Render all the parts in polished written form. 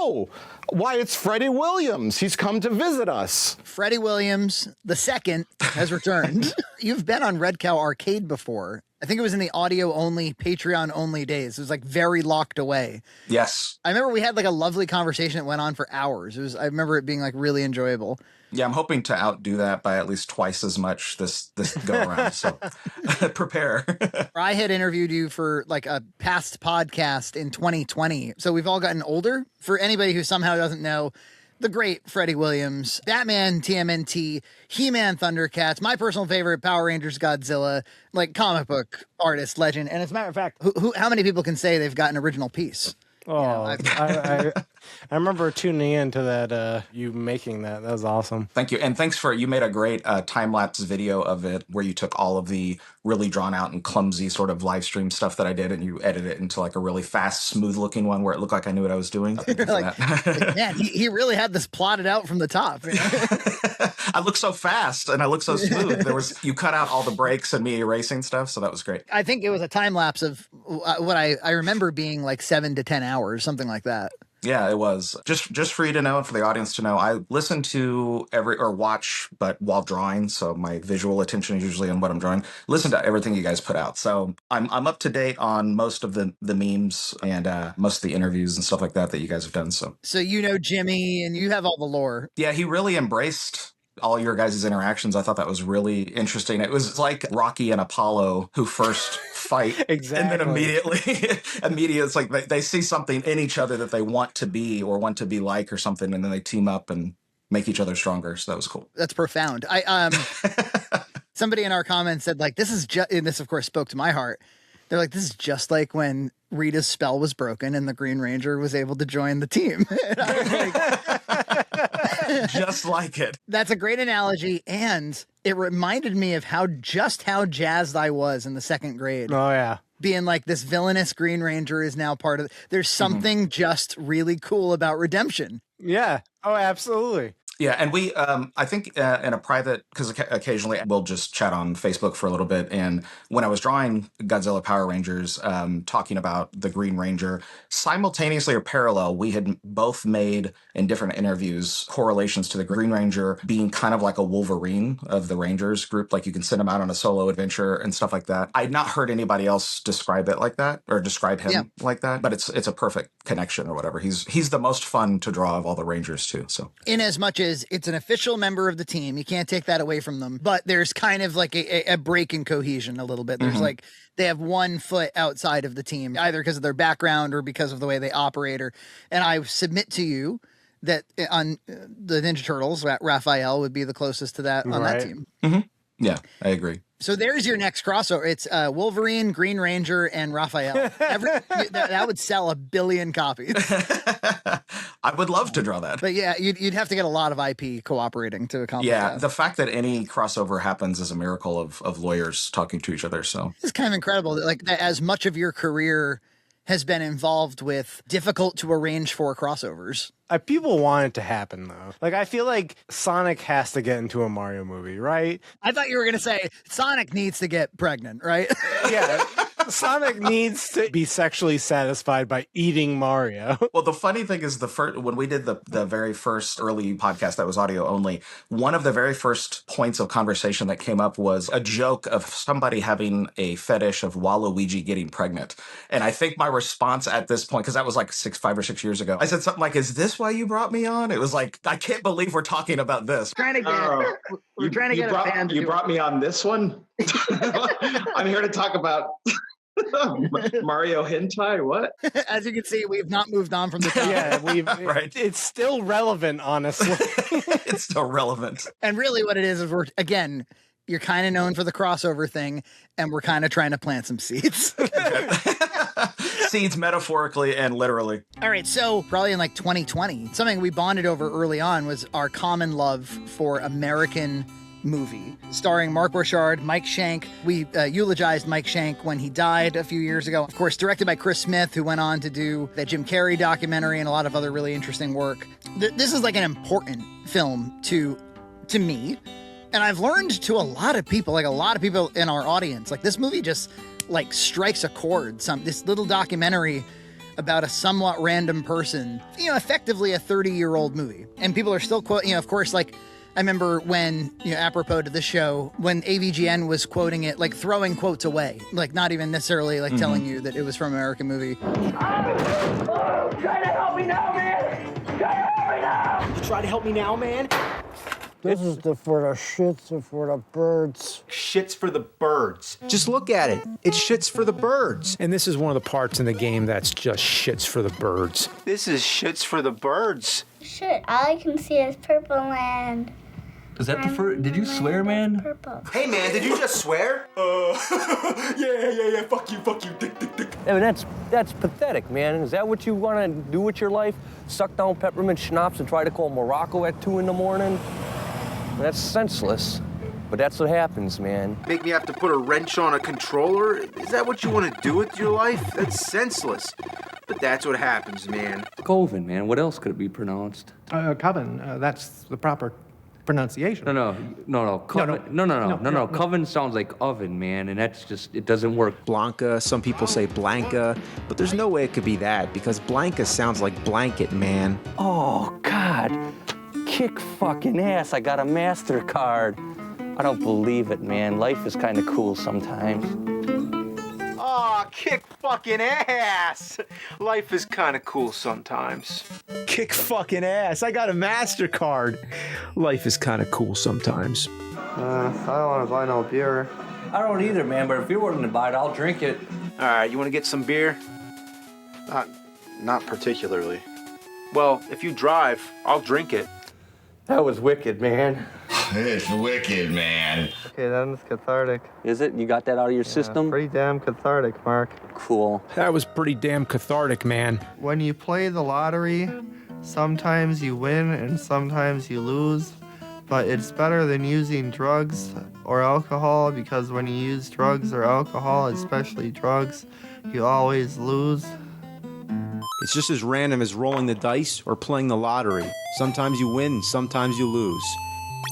oh, why, it's Freddie Williams. He's come to visit us. Freddie Williams the second has returned. You've been on Red Cow Arcade before. I think it was in the audio-only, Patreon-only days. It was like very locked away. Yes. I remember we had like a lovely conversation that went on for hours. I remember it being like really enjoyable. Yeah, I'm hoping to outdo that by at least twice as much this go around. So prepare. I had interviewed you for like a past podcast in 2020. So we've all gotten older. For anybody who somehow doesn't know, the great Freddie Williams, Batman, TMNT, He-Man, Thundercats, my personal favorite, Power Rangers, Godzilla, like comic book artist, legend. And as a matter of fact, how many people can say they've got an original piece? Oh, I remember tuning into that, you making that. That was awesome. Thank you. And thanks you made a great time-lapse video of it where you took all of the really drawn out and clumsy sort of live stream stuff that I did and you edited it into like a really fast, smooth looking one where it looked like I knew what I was doing. like, man, he really had this plotted out from the top. You know? I look so fast and I look so smooth. You cut out all the breaks and me erasing stuff. So that was great. I think it was a time lapse of what I remember being like 7 to 10 hours, something like that. Yeah, it was. Just for you to know and for the audience to know, I listen to watch, but while drawing, so my visual attention is usually on what I'm drawing. Listen to everything you guys put out. So I'm up to date on most of the memes and most of the interviews and stuff like that you guys have done. So you know Jimmy and you have all the lore. Yeah, he really embraced all your guys' interactions. I thought that was really interesting. It was like Rocky and Apollo who first fight. Exactly. And then immediately it's like they see something in each other that they want to be or want to be like or something, and then they team up and make each other stronger. So that was cool. That's profound. Somebody in our comments said like, this is just, and this of course spoke to my heart. They're like, this is just like when Rita's spell was broken and the Green Ranger was able to join the team. And I was like, just like it. That's a great analogy. And it reminded me of how jazzed I was in the second grade. Oh, yeah. Being like, this villainous Green Ranger is now part of there's something just really cool about redemption. Yeah. Oh, absolutely. Yeah, and we, I think in a private, because occasionally we'll just chat on Facebook for a little bit, and when I was drawing Godzilla Power Rangers, talking about the Green Ranger, simultaneously or parallel, we had both made, in different interviews, correlations to the Green Ranger being kind of like a Wolverine of the Rangers group, like you can send him out on a solo adventure and stuff like that. I'd not heard anybody else describe it like that, or describe him like that, but it's a perfect connection or whatever. He's the most fun to draw of all the Rangers too, so. In as much as it's an official member of the team. You can't take that away from them. But there's kind of like a break in cohesion a little bit. There's like they have 1 foot outside of the team, either because of their background or because of the way they operate. And I submit to you that on the Ninja Turtles, Raphael would be the closest to that on that team. Mm-hmm. Yeah, I agree. So there's your next crossover. It's Wolverine, Green Ranger, and Raphael. That would sell 1 billion copies. I would love to draw that. But yeah, you'd have to get a lot of IP cooperating to accomplish that. Yeah, the fact that any crossover happens is a miracle of lawyers talking to each other. So it's kind of incredible that like as much of your career has been involved with difficult to arrange for crossovers. People want it to happen, though. Like, I feel like Sonic has to get into a Mario movie, right? I thought you were going to say Sonic needs to get pregnant, right? Yeah. Sonic needs to be sexually satisfied by eating Mario. Well, the funny thing is when we did the very first early podcast that was audio only, one of the very first points of conversation that came up was a joke of somebody having a fetish of Waluigi getting pregnant. And I think my response at this point, because that was like 5 or 6 years ago, I said something like, is this why you brought me on? It was like, I can't believe we're talking about this. We're trying to get a fan. You brought me on this one? I'm here to talk about Mario hentai. What? As you can see, we've not moved on from the topic. Yeah, right. It's still relevant, honestly. It's still relevant. And really what it is you're kind of known for the crossover thing, and we're kind of trying to plant some seeds. Seeds metaphorically and literally. All right, so probably in like 2020, something we bonded over early on was our common love for American movie starring Mark Borchardt, Mike Shank. We eulogized Mike Shank when he died a few years ago. Of course, directed by Chris Smith, who went on to do that Jim Carrey documentary and a lot of other really interesting work. This is like an important film to me. And I've learned to a lot of people in our audience, like this movie just like strikes a chord. This little documentary about a somewhat random person, effectively a 30-year-old movie. And people are still quoting, of course, like, I remember when, apropos to the show, when AVGN was quoting it, like throwing quotes away, like not even necessarily like telling you that it was from an American movie. Oh, try to help me now, man! Try to help me now! You try to help me now, man? This is for the shits and for the birds. Shits for the birds. Just look at it. It's shits for the birds. And this is one of the parts in the game that's just shits for the birds. This is shits for the birds. Shit, all I can see is purple land. Is that the first? Did you swear, man? Purple. Hey, man, did you just swear? Yeah, fuck you, dick. I mean, that's pathetic, man. Is that what you want to do with your life? Suck down peppermint schnapps and try to call Morocco at 2 a.m? That's senseless, but that's what happens, man. Make me have to put a wrench on a controller? Is that what you want to do with your life? That's senseless. But that's what happens, man. Coven, man. What else could it be pronounced? Coven. That's the proper pronunciation. No. Coven. No. Coven sounds like oven, man, and that's just, it doesn't work. Blanca, some people say Blanca, but there's no way it could be that because Blanca sounds like blanket, man. Oh, God. Kick fucking ass. I got a MasterCard. I don't believe it, man. Life is kind of cool sometimes. Aw, kick fucking ass. Life is kind of cool sometimes. Kick fucking ass. I got a MasterCard. Life is kind of cool sometimes. I don't want to buy no beer. I don't either, man, but if you're willing to buy it, I'll drink it. All right, you want to get some beer? Not particularly. Well, if you drive, I'll drink it. That was wicked, man. It's wicked, man. Okay, that is cathartic. Is it? You got that out of your system? Pretty damn cathartic, Mark. Cool. That was pretty damn cathartic, man. When you play the lottery, sometimes you win and sometimes you lose. But it's better than using drugs or alcohol because when you use drugs or alcohol, especially drugs, you always lose. It's just as random as rolling the dice or playing the lottery. Sometimes you win, sometimes you lose.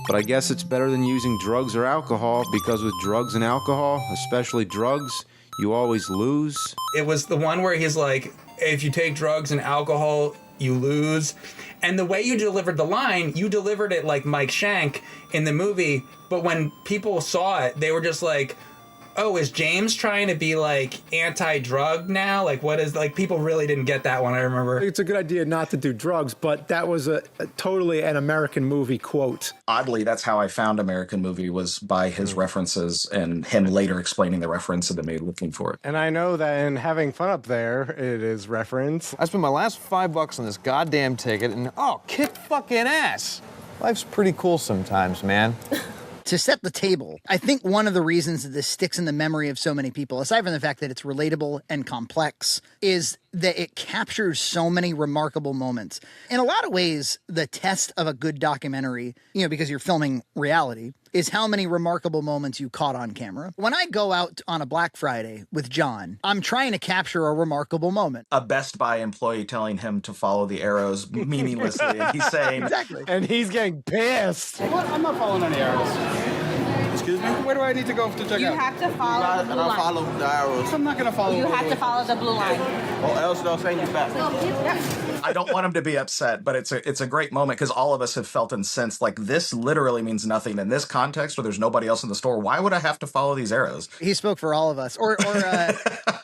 But I guess it's better than using drugs or alcohol because with drugs and alcohol, especially drugs, you always lose. It was the one where he's like, if you take drugs and alcohol, you lose. And the way you delivered the line, you delivered it like Mike Shank in the movie. But when people saw it, they were just like, oh, is James trying to be like anti-drug now? Like, what is, like, people really didn't get that one, I remember. It's a good idea not to do drugs, but that was a totally an American movie quote. Oddly, that's how I found American Movie, was by his references and him later explaining the reference and me looking for it. And I know that in Having Fun Up There, it is reference. I spent my last $5 on this goddamn ticket and, kick fucking ass. Life's pretty cool sometimes, man. To set the table, I think one of the reasons that this sticks in the memory of so many people, aside from the fact that it's relatable and complex, is that it captures so many remarkable moments. In a lot of ways, the test of a good documentary, because you're filming reality, is how many remarkable moments you caught on camera. When I go out on a Black Friday with John, I'm trying to capture a remarkable moment. A Best Buy employee telling him to follow the arrows meaninglessly. And he's saying... Exactly. And he's getting pissed. What? I'm not following any arrows. Excuse me? Where do I need to go to check out? You have to follow the blue line. follow the arrows. I'm not going to follow You have to follow the blue line. Or else they'll send you back. I don't want him to be upset, but it's a great moment because all of us have felt and sensed like this literally means nothing in this context where there's nobody else in the store. Why would I have to follow these arrows? He spoke for all of us. Or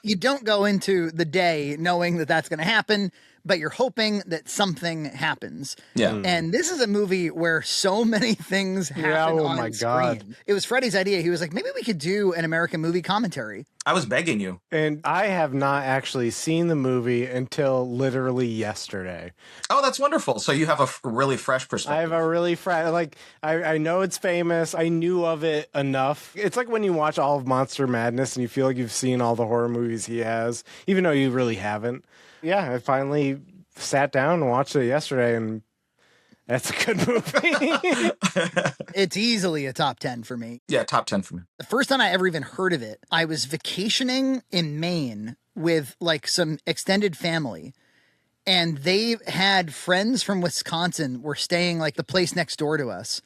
you don't go into the day knowing that that's going to happen, but you're hoping that something happens. Yeah. And this is a movie where so many things happen on screen. God. It was Freddie's idea. He was like, maybe we could do an American movie commentary. I was begging you. And I have not actually seen the movie until literally yesterday. Oh, that's wonderful. So you have a really fresh perspective. I have a really fresh, I know it's famous. I knew of it enough. It's like when you watch all of Monster Madness and you feel like you've seen all the horror movies he has, even though you really haven't. Yeah, I finally sat down and watched it yesterday, and that's a good movie. It's easily a top 10 for me. Yeah, top 10 for me. The first time I ever even heard of it, I was vacationing in Maine with like some extended family, and they had friends from Wisconsin were staying like the place next door to us.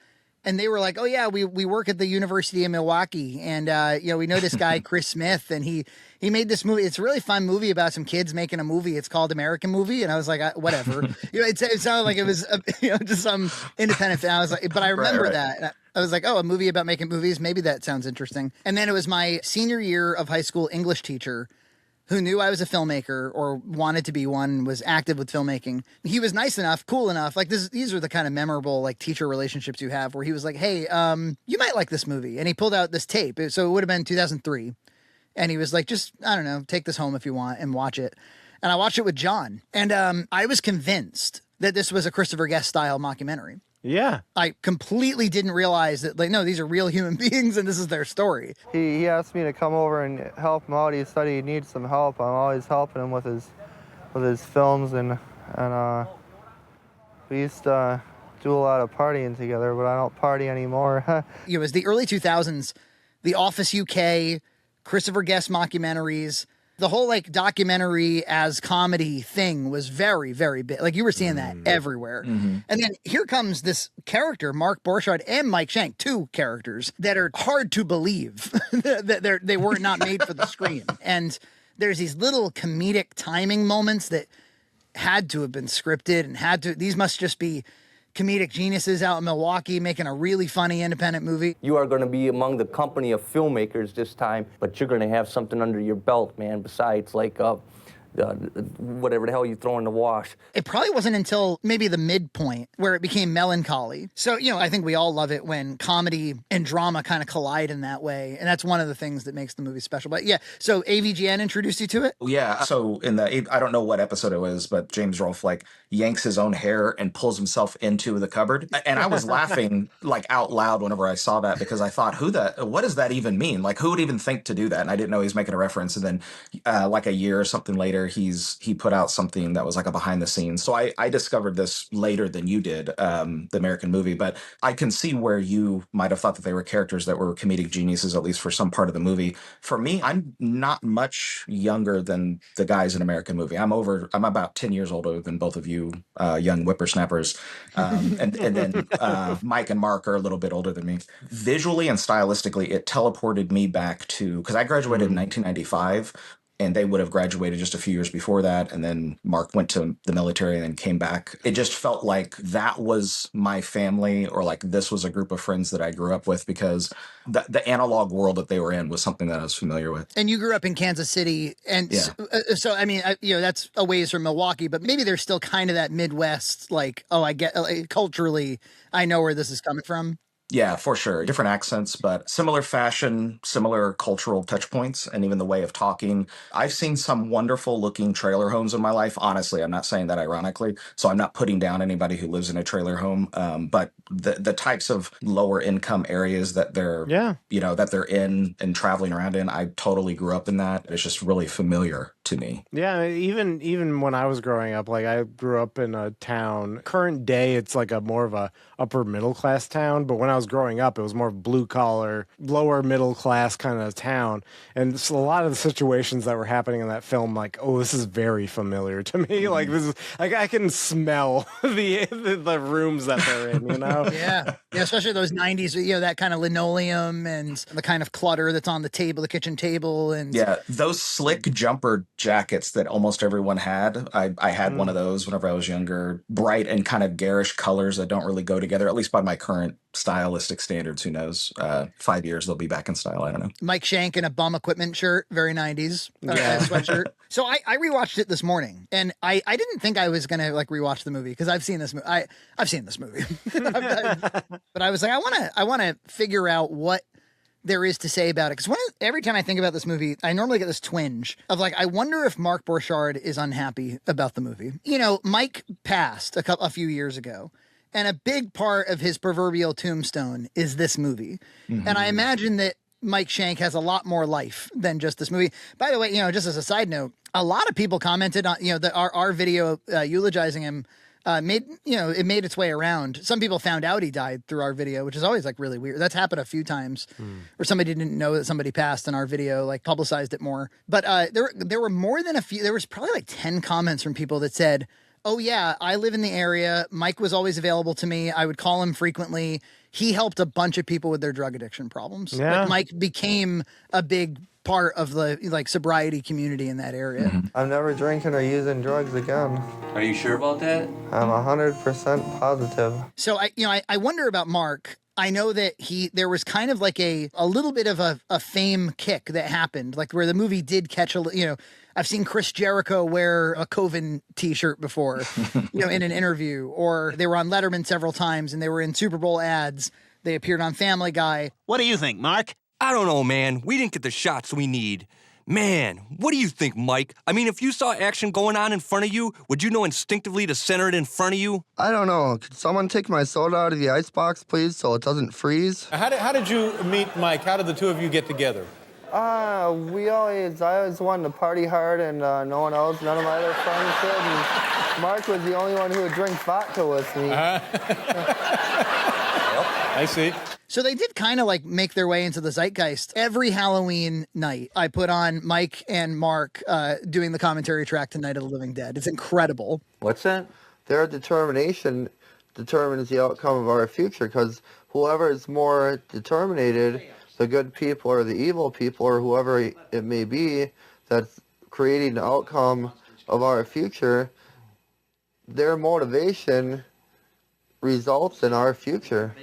And they were like, oh yeah, we work at the University of Milwaukee. And, we know this guy, Chris Smith, and he made this movie. It's a really fun movie about some kids making a movie. It's called American Movie. And I was like, whatever. It sounded like it was, just some independent film. I was like, but I remember that. I was like, oh, a movie about making movies. Maybe that sounds interesting. And then it was my senior year of high school English teacher who knew I was a filmmaker or wanted to be one, was active with filmmaking. He was nice enough, cool enough. Like these are the kind of memorable like teacher relationships you have, where he was like, hey, you might like this movie. And he pulled out this tape. So it would have been 2003. And he was like, just, I don't know, take this home if you want and watch it. And I watched it with John. And I was convinced that this was a Christopher Guest style mockumentary. Yeah. I completely didn't realize that, like, no, these are real human beings and this is their story. He asked me to come over and help him out. He said he needs some help. I'm always helping him with his films, and we used to do a lot of partying together, but I don't party anymore. It was the early 2000s, The Office UK, Christopher Guest mockumentaries. The whole like documentary as comedy thing was very, very big. Like you were seeing that everywhere. And then here comes this character, Mark Borchardt and Mike Shank, two characters that are hard to believe that they were not made for the screen. And there's these little comedic timing moments that had to have been scripted and these must just be comedic geniuses out in Milwaukee making a really funny independent movie. You are going to be among the company of filmmakers this time, but you're going to have something under your belt, man, besides like whatever the hell you throw in the wash. It probably wasn't until maybe the midpoint where it became melancholy. So, I think we all love it when comedy and drama kind of collide in that way. And that's one of the things that makes the movie special. But yeah, so AVGN introduced you to it? Yeah. So I don't know what episode it was, but James Rolfe like yanks his own hair and pulls himself into the cupboard. And I was laughing like out loud whenever I saw that, because I thought, what does that even mean? Like, who would even think to do that? And I didn't know he was making a reference. And then like a year or something later, he put out something that was like a behind the scenes. So I discovered this later than you did, the American Movie, but I can see where you might have thought that they were characters that were comedic geniuses, at least for some part of the movie. For me, I'm not much younger than the guys in American Movie. I'm about 10 years older than both of you young whippersnappers. And then Mike and Mark are a little bit older than me. Visually and stylistically, it teleported me back to, because I graduated in 1995, and they would have graduated just a few years before that. And then Mark went to the military and then came back. It just felt like that was my family, or like this was a group of friends that I grew up with, because the analog world that they were in was something that I was familiar with. And you grew up in Kansas City. And so, I mean, that's a ways from Milwaukee, but maybe there's still kind of that Midwest, like, I get culturally, I know where this is coming from. Yeah, for sure. Different accents, but similar fashion, similar cultural touch points, and even the way of talking. I've seen some wonderful looking trailer homes in my life. Honestly, I'm not saying that ironically. So I'm not putting down anybody who lives in a trailer home. But the types of lower income areas that they're, that they're in and traveling around in, I totally grew up in that. It's just really familiar to me. Yeah, even when I was growing up, like I grew up in a town. Current day, it's like more of a upper middle class town, but when I was growing up, it was more blue collar, lower middle class kind of town. And so a lot of the situations that were happening in that film, like, oh, this is very familiar to me. Like this is like I can smell the rooms that they're in, Yeah, especially those 90s, that kind of linoleum and the kind of clutter that's on the table, the kitchen table, and those slick jumper jackets that almost everyone had. I had one of those whenever I was younger. Bright and kind of garish colors that don't really go together, at least by my current stylistic standards. Who knows? 5 years they'll be back in style. I don't know. Mike Shank in a bum equipment shirt, very 90s sweatshirt. So I rewatched it this morning, and I didn't think I was gonna like rewatch the movie because I've seen this movie. I've seen this movie, but I was like, I want to figure out what there is to say about it, because every time I think about this movie, I normally get this twinge of like, I wonder if Mark Borchardt is unhappy about the movie. Mike passed a few years ago, and a big part of his proverbial tombstone is this movie. Mm-hmm. And I imagine that Mike Shank has a lot more life than just this movie. By the way, just as a side note, a lot of people commented on, that our video eulogizing him made its way around. Some people found out he died through our video, which is always like really weird. That's happened a few times where somebody didn't know that somebody passed and our video like publicized it more. But there were more than a few. There was probably like 10 comments from people that said, oh yeah, I live in the area. Mike was always available to me. I would call him frequently. He helped a bunch of people with their drug addiction problems. Yeah. Like, Mike became a big part of the like sobriety community in that area. I'm never drinking or using drugs again. Are you sure about that? I'm 100% positive. So I wonder about Mark. I know that there was kind of like a little bit of a fame kick that happened, like where the movie did catch I've seen Chris Jericho wear a Coven t-shirt before, in an interview, or they were on Letterman several times and they were in Super Bowl ads. They appeared on Family Guy. What do you think, Mark? I don't know, man. We didn't get the shots we need. Man, what do you think, Mike? I mean, if you saw action going on in front of you, would you know instinctively to center it in front of you? I don't know. Could someone take my soda out of the icebox, please, so it doesn't freeze? How did you meet Mike? How did the two of you get together? I always wanted to party hard, and none of my other friends did. And Mark was the only one who would drink vodka with me. I see. So they did kind of like make their way into the zeitgeist. Every Halloween night, I put on Mike and Mark doing the commentary track to Night of the Living Dead. It's incredible. What's that? Their determination determines the outcome of our future, because whoever is more determined, the good people or the evil people or whoever it may be that's creating the outcome of our future, their motivation results in our future.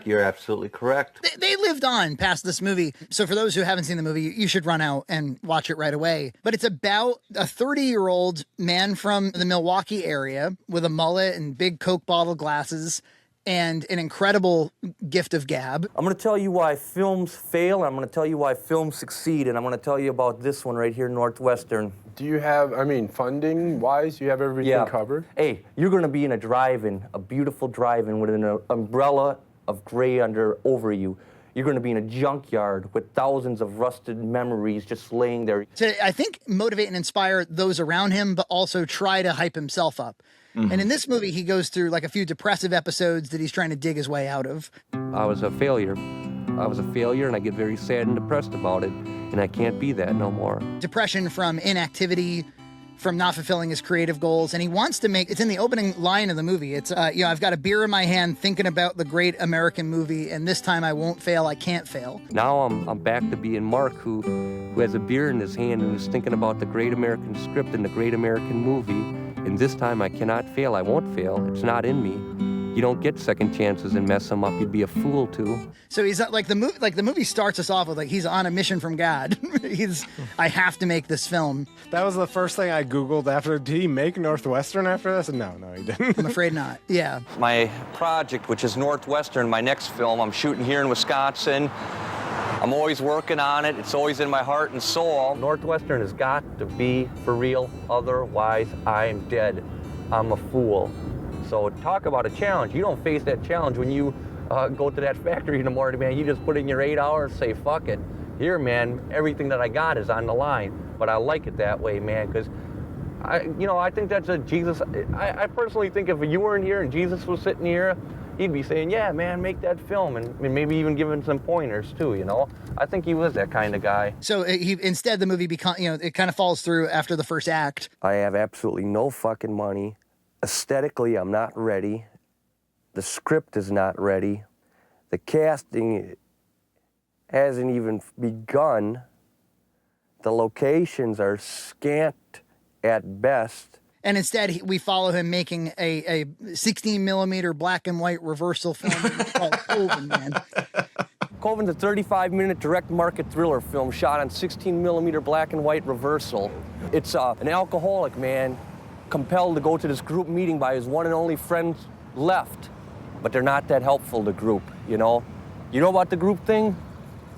You're absolutely correct. They lived on past this movie. So for those who haven't seen the movie, you should run out and watch it right away. But it's about a 30-year-old man from the Milwaukee area with a mullet and big Coke bottle glasses and an incredible gift of gab. I'm going to tell you why films fail, and I'm going to tell you why films succeed, and I'm going to tell you about this one right here, Northwestern. Do you have, funding-wise, you have everything covered? Hey, you're going to be in a beautiful drive-in with an umbrella of gray over you. You're going to be in a junkyard with thousands of rusted memories just laying there. To, I think, motivate and inspire those around him, but also try to hype himself up. Mm-hmm. And in this movie, he goes through like a few depressive episodes that he's trying to dig his way out of. I was a failure. And I get very sad and depressed about it, and I can't be that no more. Depression from inactivity, from not fulfilling his creative goals, and he wants to make, it's in the opening line of the movie, it's, I've got a beer in my hand thinking about the great American movie, and this time I won't fail, I can't fail. Now I'm back to being Mark, who has a beer in his hand and is thinking about the great American script and the great American movie, and this time I cannot fail, I won't fail, it's not in me. You don't get second chances and mess them up. You'd be a fool to. So he's like the movie starts us off with like he's on a mission from God. I have to make this film. That was the first thing I Googled after. Did he make Northwestern after this? No, he didn't. I'm afraid not. Yeah. My project, which is Northwestern, my next film, I'm shooting here in Wisconsin. I'm always working on it. It's always in my heart and soul. Northwestern has got to be for real. Otherwise, I'm dead. I'm a fool. So talk about a challenge. You don't face that challenge when you go to that factory in the morning, man. You just put in your 8 hours, say, fuck it. Here, man, everything that I got is on the line. But I like it that way, man, because, I think that's a Jesus. I personally think if you weren't here and Jesus was sitting here, he'd be saying, yeah, man, make that film, and maybe even giving some pointers, too, I think he was that kind of guy. So instead, the movie it kind of falls through after the first act. I have absolutely no fucking money. Aesthetically, I'm not ready. The script is not ready. The casting hasn't even begun. The locations are scant at best. And instead, we follow him making a 16mm black and white reversal film called Coven, man. Coven's a 35-minute direct market thriller film shot on 16mm black and white reversal. It's an alcoholic man compelled to go to this group meeting by his one and only friends left, but they're not that helpful, the group, You know about the group thing?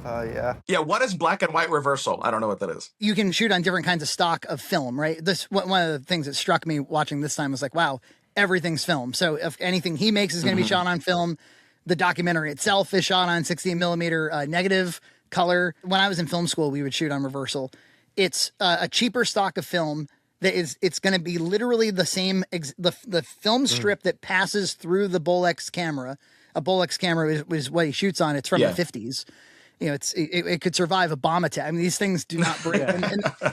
Yeah. Yeah, what is black and white reversal? I don't know what that is. You can shoot on different kinds of stock of film, right? One of the things that struck me watching this time was like, wow, everything's film. So if anything he makes is going to be shot on film, the documentary itself is shot on 16mm negative color. When I was in film school, we would shoot on reversal. It's a cheaper stock of film. It's going to be literally the same, the film strip that passes through the Bolex camera. A Bolex camera is what he shoots on. It's from the 50s. it could survive a bomb attack. I mean, these things do not break.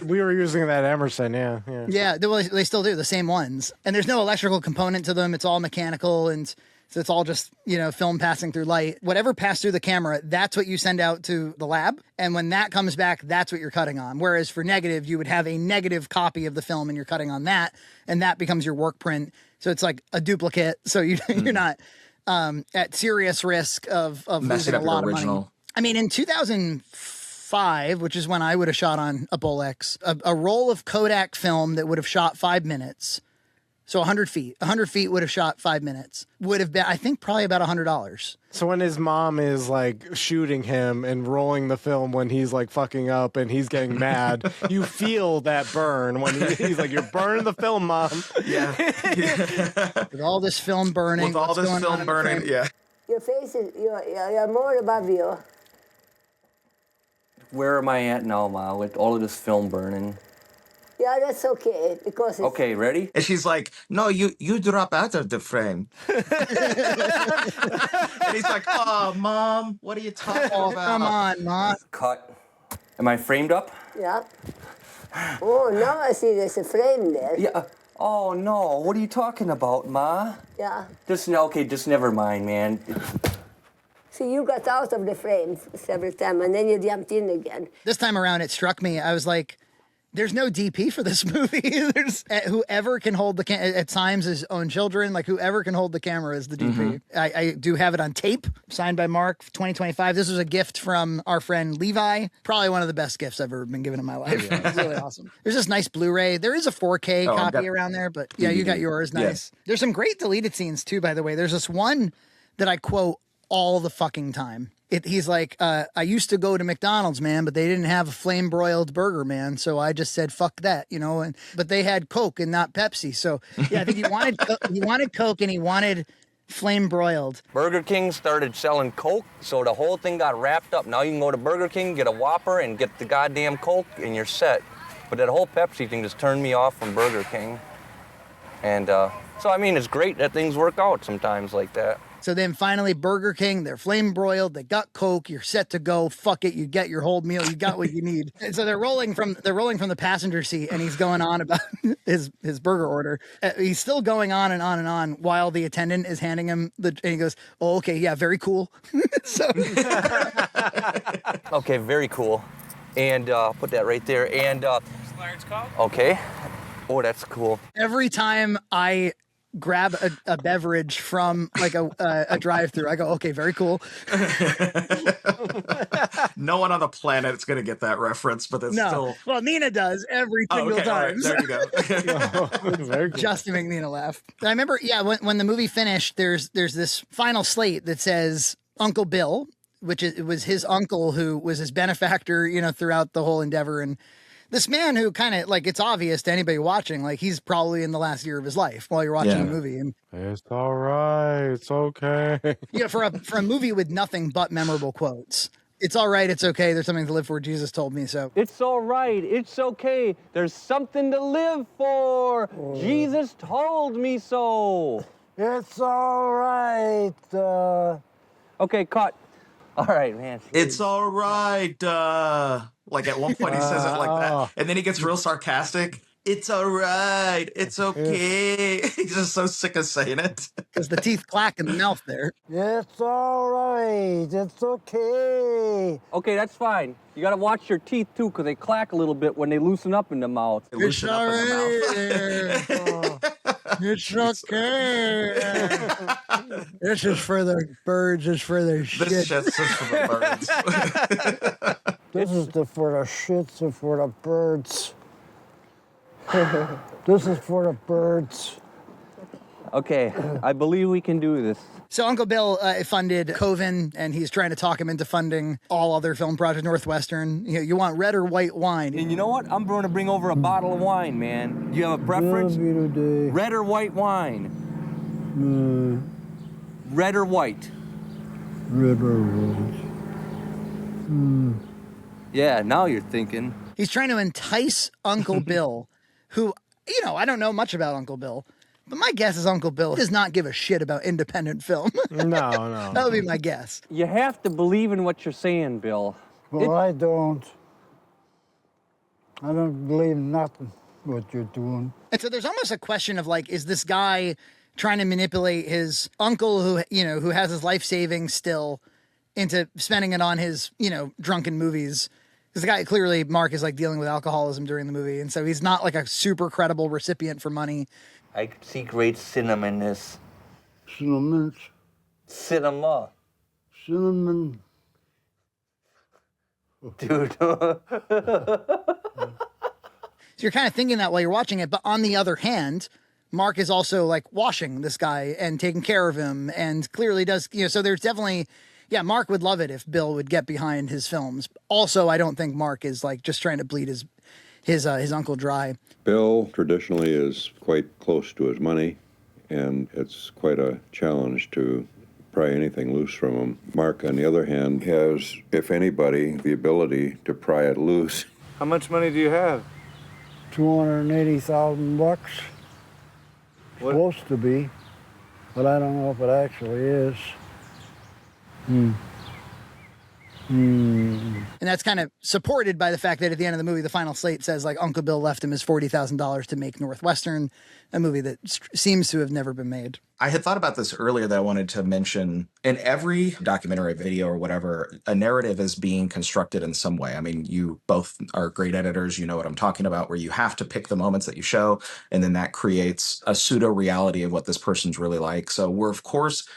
We were using that Emerson, yeah. Yeah, they still do, the same ones. And there's no electrical component to them. It's all mechanical, and so it's all just, film passing through light. Whatever passed through the camera, that's what you send out to the lab. And when that comes back, that's what you're cutting on. Whereas for negative, you would have a negative copy of the film and you're cutting on that, and that becomes your work print. So it's like a duplicate. So you're not at serious risk of losing a lot of money. I mean, in 2005, which is when I would have shot on a Bolex, a roll of Kodak film that would have shot 5 minutes. So 100 feet. 100 feet would have shot 5 minutes. Would have been, I think, probably about $100. So when his mom is like shooting him and rolling the film when he's like fucking up and he's getting mad, you feel that burn when he's like, "You're burning the film, Mom." Yeah. With all this film burning. With all this film burning, yeah. Your face is, you're more above you. Where am I at now, Ma, with all of this film burning? Yeah, that's okay, because it's... Okay, ready? And she's like, "No, you drop out of the frame." And he's like, "Oh, Mom, what are you talking about?" Come on, Mom. Cut. Am I framed up? Yeah. Oh, now I see there's a frame there. Yeah. Oh, no. What are you talking about, Ma? Yeah. Just never mind, man. See, you got out of the frame several times, and then you jumped in again. This time around, it struck me. I was like, there's no DP for this movie. There's whoever can hold the at times his own children, like whoever can hold the camera is the DP. I do have it on tape, signed by Mark, 2025. This was a gift from our friend Levi. Probably one of the best gifts I've ever been given in my life. It's really awesome. There's this nice Blu-ray. There is a 4K copy around there, but yeah, you got yours. Nice. Yes. There's some great deleted scenes too, by the way. There's this one that I quote all the fucking time. He's like, "I used to go to McDonald's, man, but they didn't have a flame broiled burger, man. So I just said, fuck that, but they had Coke and not Pepsi." So yeah, I think he wanted Coke and he wanted flame broiled. Burger King started selling Coke, so the whole thing got wrapped up. Now you can go to Burger King, get a Whopper, and get the goddamn Coke, and you're set. But that whole Pepsi thing just turned me off from Burger King. And so, I mean, it's great that things work out sometimes like that. So then finally Burger King, they're flame broiled, they got Coke, you're set to go, fuck it, you get your whole meal, you got what you need. And so they're rolling from the passenger seat, and he's going on about his burger order. He's still going on and on and on while the attendant is handing him and he goes, "Oh, okay, yeah, very cool." Okay, very cool. And put that right there. And okay. Oh, that's cool. Every time I grab a beverage from like a drive-through, I go, "Okay, very cool." No one on the planet is going to get that reference, but it's still... Well, Nina does every single time. Right, there you go. Very cool. Just to make Nina laugh. I remember, when the movie finished, there's this final slate that says Uncle Bill, which was his uncle who was his benefactor, throughout the whole endeavor. And this man who kind of, like, it's obvious to anybody watching, like, he's probably in the last year of his life while you're watching a movie. And it's all right. It's okay. for a movie with nothing but memorable quotes. It's all right. It's okay. There's something to live for. Jesus told me so. It's all right. It's okay. There's something to live for. Jesus told me so. It's all right. Okay, cut. All right, man. It's all right. Like at one point he says it like that, and then he gets real sarcastic. "It's all right. It's okay." He's just so sick of saying it. Because the teeth clack in the mouth there. It's all right. It's okay. Okay, that's fine. You gotta watch your teeth too, because they clack a little bit when they loosen up in the mouth. It's all right. It's okay. This is for the birds. It's for the shit. This shit's just for the birds. This is for the shits and for the birds. This is for the birds. Okay, I believe we can do this. So Uncle Bill funded Coven, and he's trying to talk him into funding all other film projects, Northwestern. You want red or white wine? And you know what? I'm going to bring over a bottle of wine, man. Do you have a preference? Red or white wine? Red or white? Red or white. Yeah, now you're thinking. He's trying to entice Uncle Bill, who, I don't know much about Uncle Bill, But my guess is Uncle Bill does not give a shit about independent film. No. That would be my guess. You have to believe in what you're saying, Bill. Well, I don't. I don't believe nothing what you're doing. And so there's almost a question of like, is this guy trying to manipulate his uncle who has his life savings still into spending it on his, drunken movies? Because the guy, clearly, Mark is like dealing with alcoholism during the movie. And so he's not like a super credible recipient for money. I could see great cinema in this. Cinnamon. Cinema. Cinnamon. Dude. So you're kind of thinking that while you're watching it. But on the other hand, Mark is also like washing this guy and taking care of him and clearly does, so there's definitely, Mark would love it if Bill would get behind his films. Also, I don't think Mark is like just trying to bleed his uncle dry. Bill traditionally is quite close to his money, and it's quite a challenge to pry anything loose from him. Mark, on the other hand, has, if anybody, the ability to pry it loose. How much money do you have? $280,000. Supposed to be, but I don't know if it actually is. And that's kind of supported by the fact that at the end of the movie, the final slate says like Uncle Bill left him his $40,000 to make Northwestern, a movie that seems to have never been made. I had thought about this earlier that I wanted to mention. In every documentary, video, or whatever, a narrative is being constructed in some way. I mean, you both are great editors. You know what I'm talking about, where you have to pick the moments that you show, and then that creates a pseudo-reality of what this person's really like. So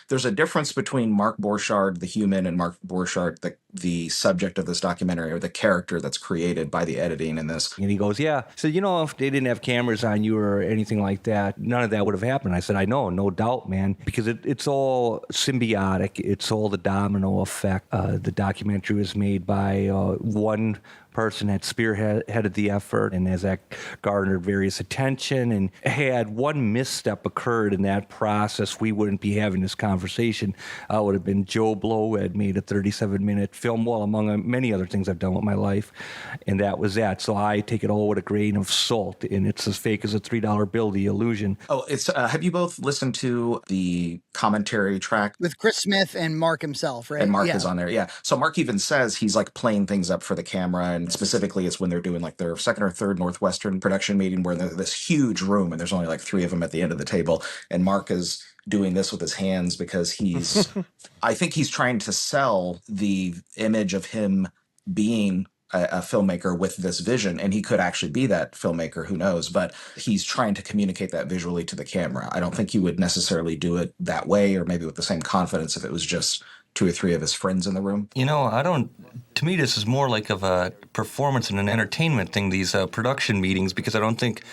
there's a difference between Mark Borchardt, the human, and Mark Borchardt, the subject of this documentary, or the character that's created by the editing in this. And he goes, yeah. So, if they didn't have cameras on you or anything like that, none of that would have happened. I said, I know, no doubt, man, because it's all symbiotic. It's all the domino effect. The documentary was made by one person that spearheaded the effort, and as that garnered various attention, and had one misstep occurred in that process, we wouldn't be having this conversation. It would have been Joe Blow, who had made a 37-minute film, well, among many other things I've done with my life, and that was that. So I take it all with a grain of salt, and it's as fake as a $3 bill, the illusion. Oh, have you both listened to the commentary track? With Chris Smith and Mark himself, right? And Mark is on there, yeah. So Mark even says he's like playing things up for the camera, and specifically it's when they're doing like their second or third Northwestern production meeting where there's this huge room and there's only like 3 of them at the end of the table, and Mark is doing this with his hands because I think he's trying to sell the image of him being a filmmaker with this vision, and he could actually be that filmmaker, who knows, but he's trying to communicate that visually to the camera. I don't think he would necessarily do it that way, or maybe with the same confidence if it was just 2 or 3 of his friends in the room. To me, this is more like of a performance and an entertainment thing, these production meetings, because I don't think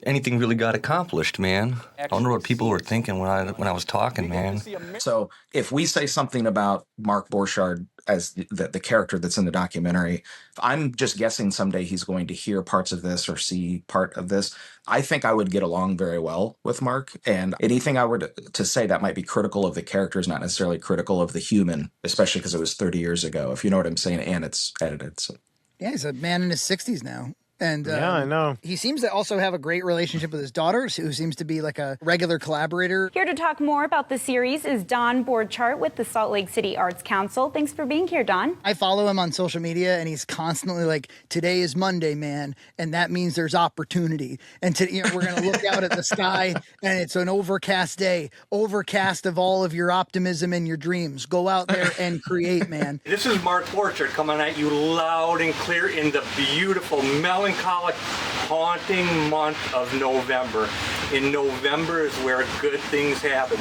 anything really got accomplished, man. I wonder what people were thinking when I was talking, man. So if we say something about Mark Borchardt as the character that's in the documentary, I'm just guessing someday he's going to hear parts of this or see part of this. I think I would get along very well with Mark, and anything I were to say that might be critical of the character is not necessarily critical of the human, especially because it was 30 years ago, if you know what I'm saying, and it's edited. So. Yeah, he's a man in his 60s now. And yeah, I know. He seems to also have a great relationship with his daughter, who seems to be like a regular collaborator. Here to talk more about the series is Don Borchardt with the Salt Lake City Arts Council. Thanks for being here, Don. I follow him on social media, and he's constantly like, today is Monday, man, and that means there's opportunity. And we're going to look out at the sky, and it's an overcast day, overcast of all of your optimism and your dreams. Go out there and create, man. This is Mark Borchardt coming at you loud and clear in the beautiful, melancholic, haunting month of November. In November is where good things happen.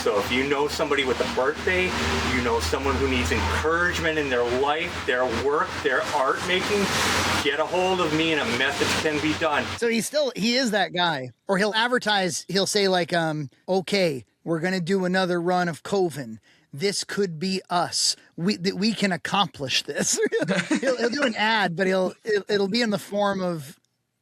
So if you know somebody with a birthday, you know someone who needs encouragement in their life, their work, their art making, get a hold of me and a message can be done. So he is that guy. Or he'll advertise, he'll say like, okay, we're going to do another run of Coven. This could be us. We can accomplish this. he'll do an ad, but it'll be in the form of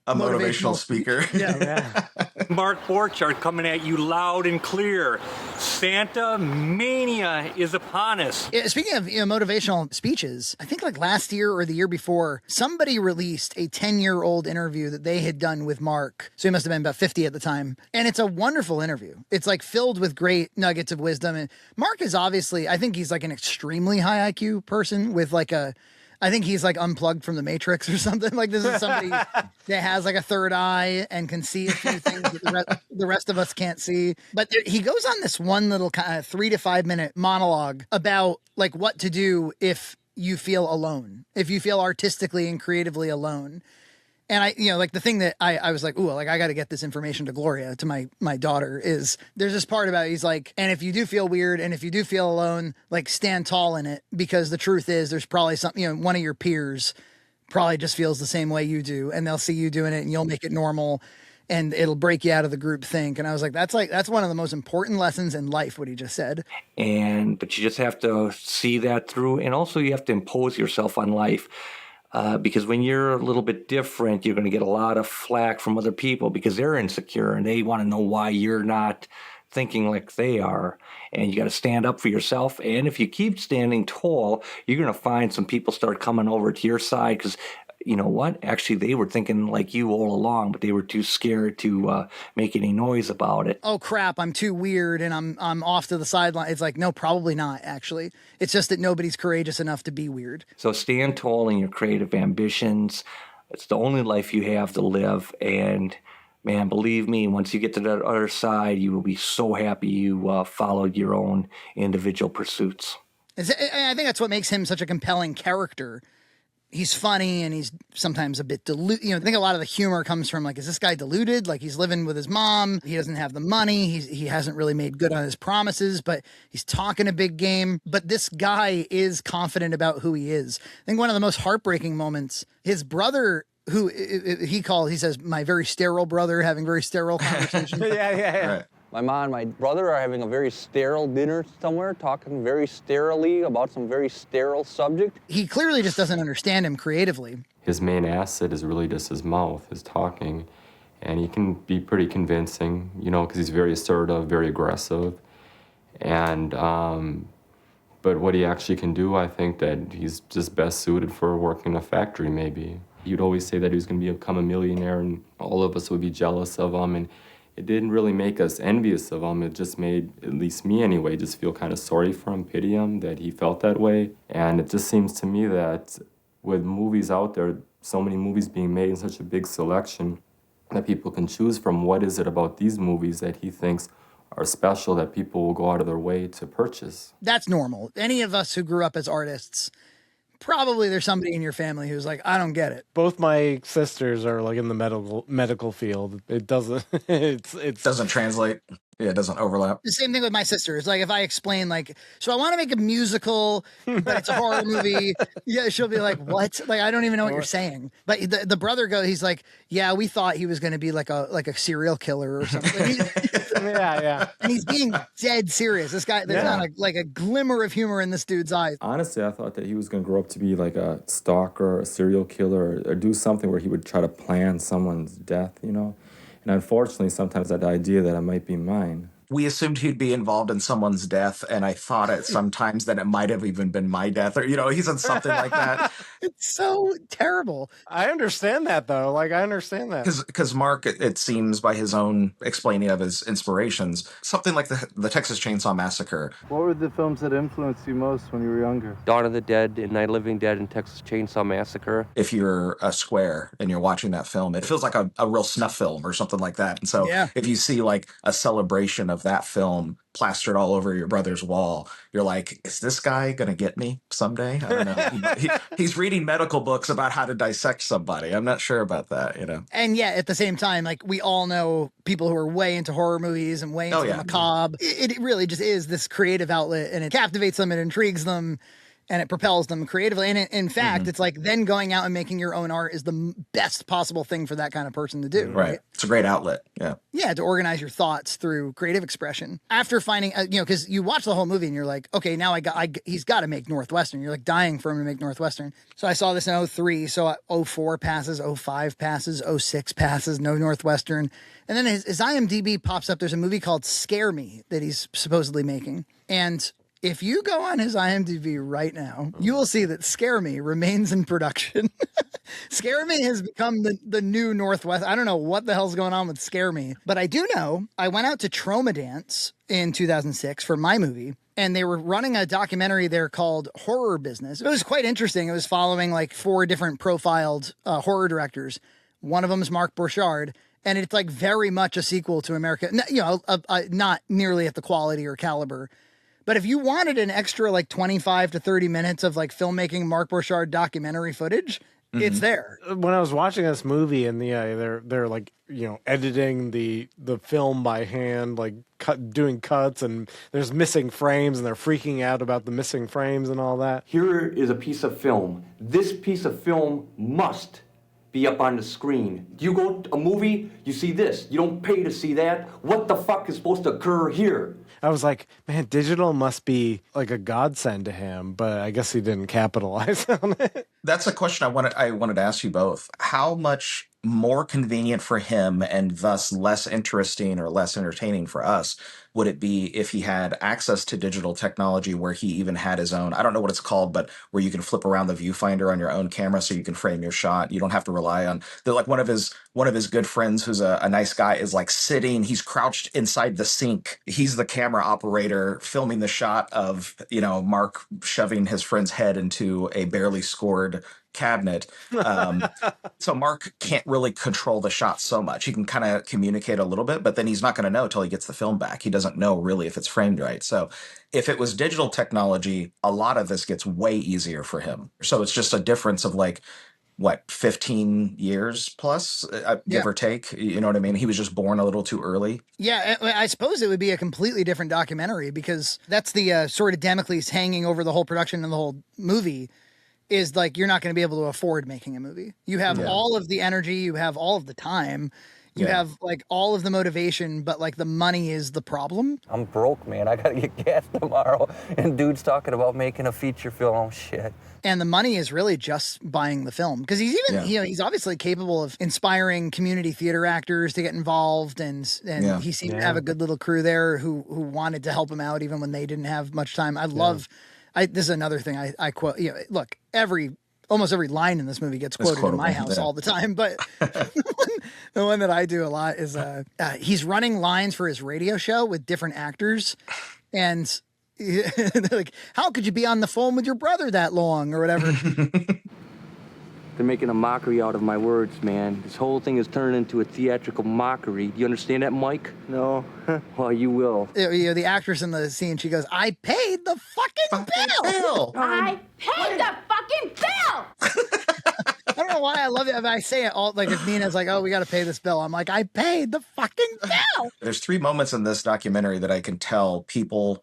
A motivational speaker. Yeah. Mark Borchardt coming at you loud and clear. Santa Mania is upon us. Yeah, speaking of motivational speeches, I think like last year or the year before, somebody released a 10-year-old interview that they had done with Mark. So he must have been about 50 at the time. And it's a wonderful interview. It's like filled with great nuggets of wisdom. And Mark is obviously, I think he's like an extremely high IQ person with like I think he's like unplugged from the Matrix or something. Like this is somebody that has like a third eye and can see a few things that the rest of us can't see. But he goes on this one little kind of 3 to 5 minute monologue about like what to do if you feel alone, if you feel artistically and creatively alone. And I, like the thing that I was like, ooh, like I got to get this information to Gloria, to my daughter, is there's this part about it, he's like, and if you do feel weird and if you do feel alone, like stand tall in it, because the truth is there's probably something, one of your peers probably just feels the same way you do, and they'll see you doing it and you'll make it normal and it'll break you out of the group think. And I was like, that's one of the most important lessons in life, what he just said. But you just have to see that through. And also you have to impose yourself on life. Because when you're a little bit different, you're going to get a lot of flack from other people because they're insecure and they want to know why you're not thinking like they are. And you got to stand up for yourself. And if you keep standing tall, you're going to find some people start coming over to your side because, you know what? Actually, they were thinking like you all along, but they were too scared to make any noise about it. Oh crap, I'm too weird and I'm off to the sideline. It's like, no, probably not, actually. It's just that nobody's courageous enough to be weird. So stand tall in your creative ambitions. It's the only life you have to live. And man, believe me, once you get to that other side, you will be so happy you followed your own individual pursuits. I think that's what makes him such a compelling character. He's funny and he's sometimes a bit deluded. I think a lot of the humor comes from like, is this guy deluded? Like he's living with his mom. He doesn't have the money. He hasn't really made good on his promises, but he's talking a big game. But this guy is confident about who he is. I think one of the most heartbreaking moments, his brother, who he says, my very sterile brother, having very sterile conversations. Yeah. Right. My mom and my brother are having a very sterile dinner somewhere, talking very sterilely about some very sterile subject. He clearly just doesn't understand him creatively. His main asset is really just his mouth, his talking. And he can be pretty convincing, because he's very assertive, very aggressive. And, but what he actually can do, I think that he's just best suited for working in a factory, maybe. You'd always say that he was going to become a millionaire and all of us would be jealous of him. And it didn't really make us envious of him. It just made, at least me anyway, just feel kind of sorry for him, pity him, that he felt that way. And it just seems to me that with movies out there, so many movies being made in such a big selection that people can choose from, what is it about these movies that he thinks are special that people will go out of their way to purchase? That's normal. Any of us who grew up as artists, probably there's somebody in your family who's like, I don't get it. Both my sisters are like in the medical field. It doesn't it doesn't translate. Yeah, it doesn't overlap. The same thing with my sister. It's like if I explain like, so I want to make a musical, but it's a horror movie. Yeah, she'll be like, what? Like I don't even know what you're saying. But the brother he's like, yeah, we thought he was going to be like a serial killer or something. Yeah. And he's being dead serious. This guy, there's not a glimmer of humor in this dude's eyes. Honestly, I thought that he was going to grow up to be like a stalker, a serial killer, or do something where he would try to plan someone's death, And unfortunately, sometimes that idea that it might be mine. We assumed he'd be involved in someone's death, and I thought at sometimes that it might have even been my death, or he said something like that. It's so terrible. I understand that though. Like I understand that because Mark, it seems by his own explaining of his inspirations, something like the Texas Chainsaw Massacre. What were the films that influenced you most when you were younger? Dawn of the Dead and Night of the Living Dead and Texas Chainsaw Massacre. If you're a square and you're watching that film, it feels like a real snuff film or something like that. And so if you see like a celebration of that film plastered all over your brother's wall, you're like, is this guy gonna get me someday? I don't know. He's reading medical books about how to dissect somebody. I'm not sure about that, And yet at the same time, like we all know people who are way into horror movies and way into the macabre. It really just is this creative outlet, and it captivates them, it intrigues them. and it propels them creatively. And in fact, it's like then going out and making your own art is the best possible thing for that kind of person to do. Right. It's a great outlet. Yeah. Yeah, to organize your thoughts through creative expression. After finding, because you watch the whole movie and you're like, okay, now he's got to make Northwestern. You're like dying for him to make Northwestern. So I saw this in 03, so 04 passes, 05 passes, 06 passes, no Northwestern. And then his IMDb pops up. There's a movie called Scare Me that he's supposedly making. And if you go on his IMDb right now, you will see that Scare Me remains in production. Scare Me has become the new Northwest. I don't know what the hell's going on with Scare Me, but I do know I went out to Trauma Dance in 2006 for my movie, and they were running a documentary there called Horror Business. It was quite interesting. It was following like 4 different profiled horror directors. One of them is Mark Borchardt, and it's like very much a sequel to America. Not nearly at the quality or caliber. But if you wanted an extra like 25 to 30 minutes of like filmmaking Mark Borchardt documentary footage, it's there. When I was watching this movie and they're like, editing the film by hand, like doing cuts, and there's missing frames and they're freaking out about the missing frames and all that. Here is a piece of film. This piece of film must be up on the screen. You go to a movie, you see this. You don't pay to see that. What the fuck is supposed to occur here? I was like, man, digital must be like a godsend to him, but I guess he didn't capitalize on it. That's a question I wanted to ask you both. How much more convenient for him and thus less interesting or less entertaining for us would it be if he had access to digital technology where he even had his own, I don't know what it's called, but where you can flip around the viewfinder on your own camera so you can frame your shot. You don't have to rely on, like one of his good friends who's a nice guy is like sitting, he's crouched inside the sink. He's the camera operator filming the shot of, Mark shoving his friend's head into a barely scored cabinet. So Mark can't really control the shot so much. He can kind of communicate a little bit, but then he's not going to know till he gets the film back. He doesn't know really if it's framed right. So if it was digital technology, a lot of this gets way easier for him. So it's just a difference of 15 years plus, give or take. You know what I mean? He was just born a little too early. Yeah, I suppose it would be a completely different documentary because that's the sort of Damocles hanging over the whole production and the whole movie. Is like you're not going to be able to afford making a movie. You have all of the energy, you have all of the time, you have like all of the motivation, but like the money is the problem. I'm broke, man. I gotta get gas tomorrow. And dude's talking about making a feature film. Oh shit. And the money is really just buying the film because he's even he's obviously capable of inspiring community theater actors to get involved, and he seemed to have a good little crew there who wanted to help him out even when they didn't have much time. This is another thing I quote. Look, almost every line in this movie gets quoted in my house all the time. But the one that I do a lot is he's running lines for his radio show with different actors, and they're like, "How could you be on the phone with your brother that long?" or whatever. They're making a mockery out of my words, man. This whole thing is turning into a theatrical mockery. Do you understand that, Mike? No. Well, you will. The actress in the scene, she goes, "I paid the fucking bill. I paid the fucking bill." I don't know why I love it. I say it all like if Nina's like, "Oh, we got to pay this bill." I'm like, "I paid the fucking bill." There's 3 moments in this documentary that I can tell people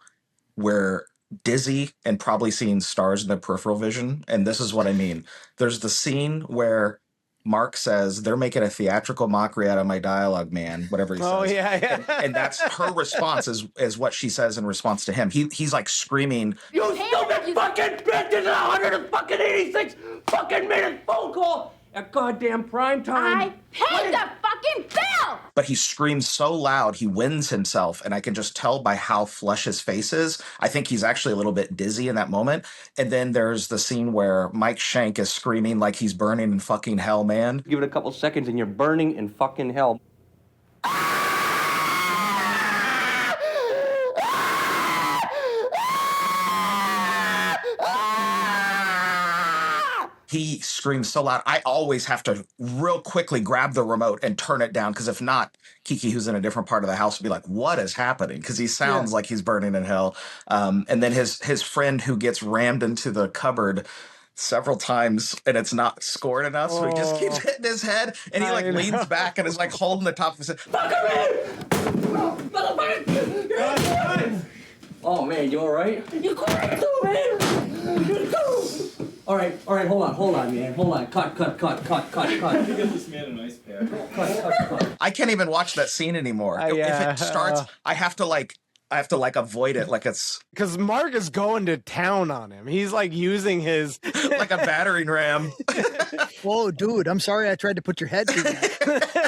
were dizzy and probably seeing stars in their peripheral vision. And this is what I mean. There's the scene where Mark says, "They're making a theatrical mockery out of my dialogue, man," whatever he says. Oh, yeah. And that's her response is what she says in response to him. He's like screaming, "You stupid fucking bitch! It's 186 fucking minute phone call at goddamn prime time. I paid the fucking bill." But he screams so loud, he winds himself, and I can just tell by how flush his face is. I think he's actually a little bit dizzy in that moment. And then there's the scene where Mike Shank is screaming like he's burning in fucking hell, man. Give it a couple seconds and you're burning in fucking hell. He screams so loud, I always have to real quickly grab the remote and turn it down, because if not, Kiki, who's in a different part of the house, will be like, "What is happening?" Because he sounds like he's burning in hell. And then his friend who gets rammed into the cupboard several times and it's not scored enough, so he just keeps hitting his head, and he leans back and is like holding the top of his head. Oh man, you all right? You crazy, man? All right, hold on, man. Hold on. Cut. Get this man an ice pack. Cut. I can't even watch that scene anymore. If it starts, I have to avoid it like it's because Mark is going to town on him. He's like using his like a battering ram. Whoa, dude! I'm sorry I tried to put your head through that.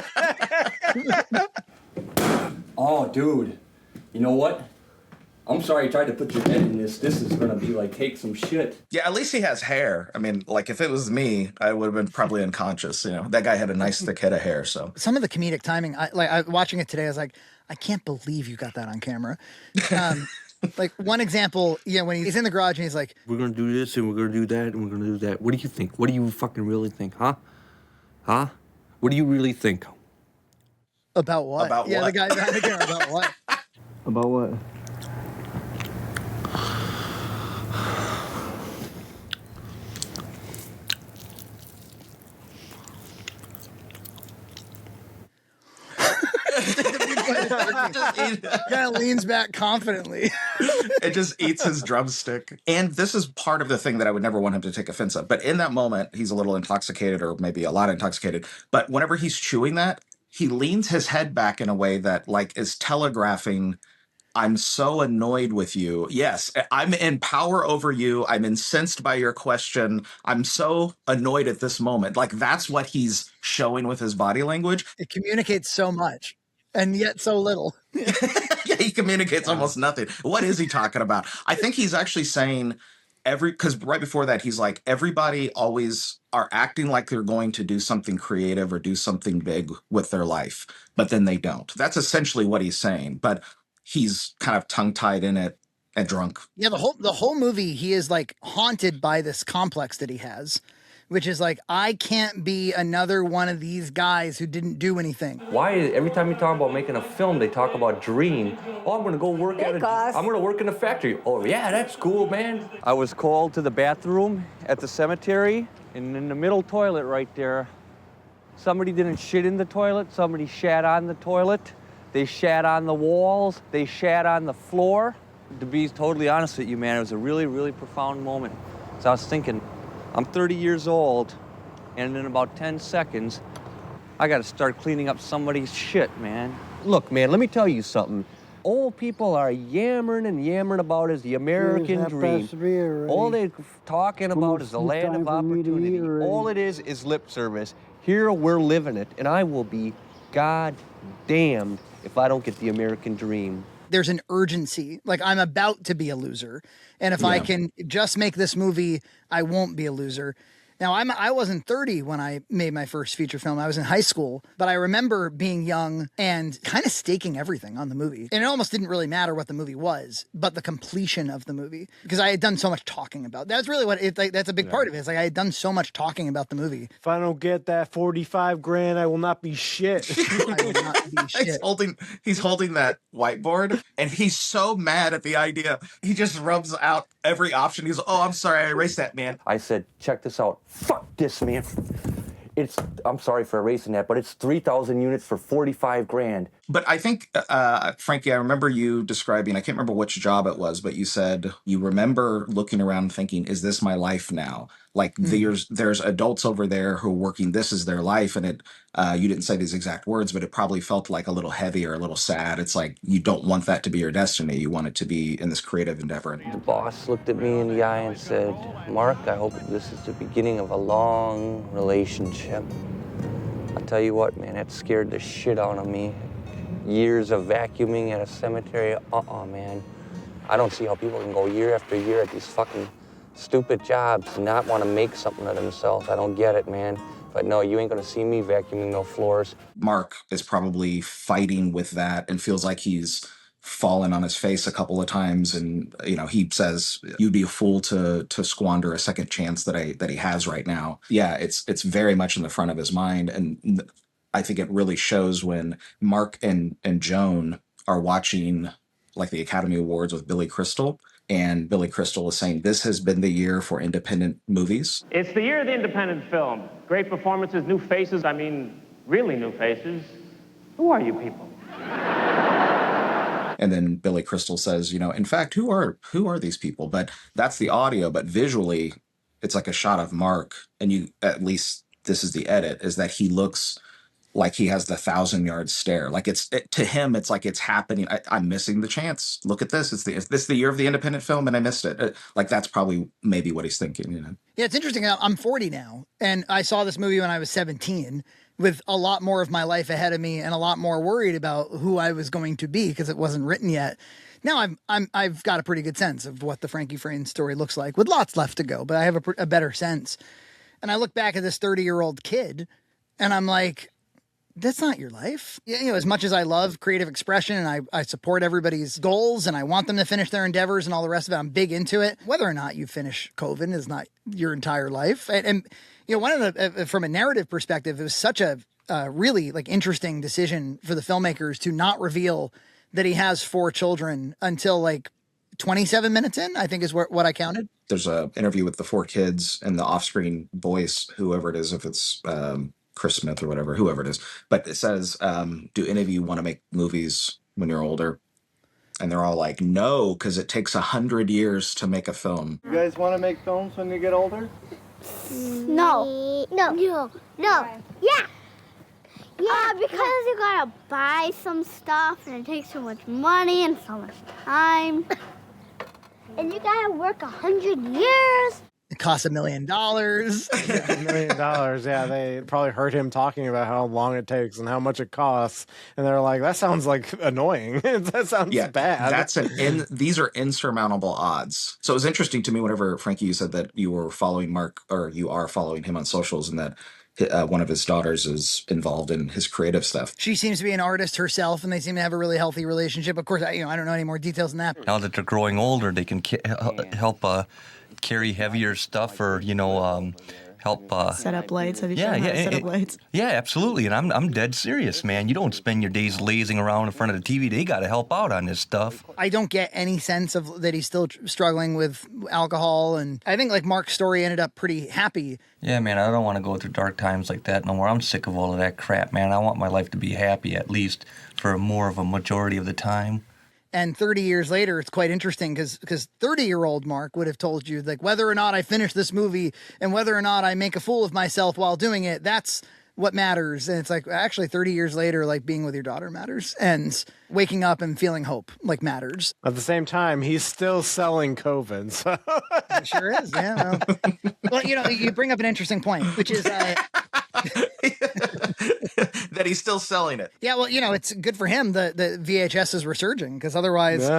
Oh, dude. You know what? I'm sorry I tried to put your head in this. This is gonna be like take some shit. Yeah, at least he has hair. I mean, like if it was me, I would have been probably unconscious. You know, that guy had a nice thick head of hair. So Some of the comedic timing, watching it today, I was like, I can't believe you got that on camera. Like one example, when he's in the garage and he's like, We're gonna do this and we're gonna do that and we're gonna do that. What do you think? What do you fucking really think, huh? Huh? What do you really think? About what? About yeah, what? the guy behind the camera, about what? About what? Kind of leans back confidently. it just eats his drumstick. And this is part of the thing that I would never want him to take offense of. But in that moment, he's a little intoxicated or maybe a lot intoxicated. But whenever he's chewing that, he leans his head back in a way that like is telegraphing, I'm so annoyed with you. Yes, I'm in power over you. I'm incensed by your question. I'm so annoyed at this moment. Like that's what he's showing with his body language. It communicates so much and yet so little. Yeah, he communicates almost nothing. What is he talking about? I think he's actually saying because right before that, he's like, everybody always are acting like they're going to do something creative or do something big with their life, but then they don't. That's essentially what he's saying. But he's kind of tongue-tied in it and drunk. Yeah, the whole movie, he is like haunted by this complex that he has, which is like, I can't be another one of these guys who didn't do anything. Why every time you talk about making a film, they talk about dream? Oh, I'm gonna go work I'm gonna work in a factory. Oh yeah, that's cool, man. I was called to the bathroom at the cemetery, and in the middle toilet right there, somebody didn't shit in the toilet, somebody shat on the toilet. They shat on the walls, they shat on the floor. To be totally honest with you, man, it was a really, really profound moment. So I was thinking, I'm 30 years old, and in about 10 seconds, I gotta start cleaning up somebody's shit, man. Look, man, let me tell you something. Old people are yammering about is the American dream. All they're talking about is the land of opportunity. All it is lip service. Here we're living it, and I will be goddamned if I don't get the American dream. There's an urgency. Like, I'm about to be a loser. And if I can just make this movie, I won't be a loser. Now, I wasn't 30 when I made my first feature film. I was in high school, but I remember being young and kind of staking everything on the movie. And it almost didn't really matter what the movie was, but the completion of the movie, because I had done so much talking about. That's really what that's a big part of it. It's like I had done so much talking about the movie. If I don't get that 45 grand, I will not be shit. I will not be shit. He's holding that whiteboard, and he's so mad at the idea. He just rubs out every option. He's, oh, I'm sorry, I erased that, man. I said, check this out. Fuck this, man. I'm sorry for erasing that, but it's 3,000 units for 45 grand. But I think, Frankie, I remember you describing, I can't remember which job it was, but you said you remember looking around and thinking, is this my life now? Like there's adults over there who are working, this is their life. And it, you didn't say these exact words, but it probably felt like a little heavy or a little sad. It's like, you don't want that to be your destiny. You want it to be in this creative endeavor. The boss looked at me in the eye and said, Mark, I hope this is the beginning of a long relationship. I'll tell you what, man, that scared the shit out of me. Years of vacuuming at a cemetery, man. I don't see how people can go year after year at these fucking stupid jobs and not want to make something of themselves. I don't get it, man. But no, you ain't gonna see me vacuuming no floors. Mark is probably fighting with that and feels like he's fallen on his face a couple of times. And, you know, he says, you'd be a fool to squander a second chance that he has right now. Yeah, it's very much in the front of his mind. And I think it really shows when Mark and Joan are watching like the Academy Awards with Billy Crystal. And Billy Crystal is saying, this has been the year for independent movies. It's the year of the independent film. Great performances, new faces. I mean, really new faces. Who are you people? And then Billy Crystal says, in fact, who are these people? But that's the audio, but visually it's like a shot of Mark, and at least this is the edit, is that he looks like he has the 1,000-yard stare. Like to him, it's like it's happening. I'm missing the chance. Look at this. Is this the year of the independent film and I missed it? Like that's probably maybe what he's thinking. Yeah, it's interesting. I'm 40 now, and I saw this movie when I was 17 with a lot more of my life ahead of me and a lot more worried about who I was going to be because it wasn't written yet. Now I've got a pretty good sense of what the Frankie Frayne story looks like, with lots left to go, but I have a better sense. And I look back at this 30-year-old kid, and I'm like, that's not your life. As much as I love creative expression and I support everybody's goals and I want them to finish their endeavors and all the rest of it, I'm big into it. Whether or not you finish COVID is not your entire life. And one of the, from a narrative perspective, it was such a really interesting decision for the filmmakers to not reveal that he has 4 children until 27 minutes in, I think is what I counted. There's a interview with the 4 kids and the off-screen voice, whoever it is, if it's Chris Smith or whatever, whoever it is. But it says, do any of you want to make movies when you're older? And they're all like, no, because it takes 100 years to make a film. You guys want to make films when you get older? No. Yeah. Yeah, because you gotta buy some stuff and it takes so much money and so much time. And you gotta work 100 years. It costs $1 million. $1 million, yeah. They probably heard him talking about how long it takes and how much it costs, and they're like, "That sounds annoying. That sounds bad." These are insurmountable odds. So it was interesting to me whenever Frankie, you said that you were following Mark, or you are following him on socials, and that one of his daughters is involved in his creative stuff. She seems to be an artist herself, and they seem to have a really healthy relationship. Of course, I don't know any more details than that. Now that they're growing older, they can help carry heavier stuff, or help set up lights. Have you shown how to set up lights? Yeah, absolutely. And I'm dead serious, man. You don't spend your days lazing around in front of the TV. They got to help out on this stuff. I don't get any sense of that he's still struggling with alcohol, and I think Mark's story ended up pretty happy. Yeah, man, I don't want to go through dark times like that no more. I'm sick of all of that crap, man. I want my life to be happy, at least for more of a majority of the time. And 30 years later, it's quite interesting because 30-year-old Mark would have told you, whether or not I finish this movie and whether or not I make a fool of myself while doing it, that's what matters. And it's actually 30 years later, being with your daughter matters, and waking up and feeling hope matters. At the same time, he's still selling COVID. So. It sure is, yeah. Well, you bring up an interesting point, which is... that he's still selling it. Yeah, well, it's good for him that the VHS is resurging, because otherwise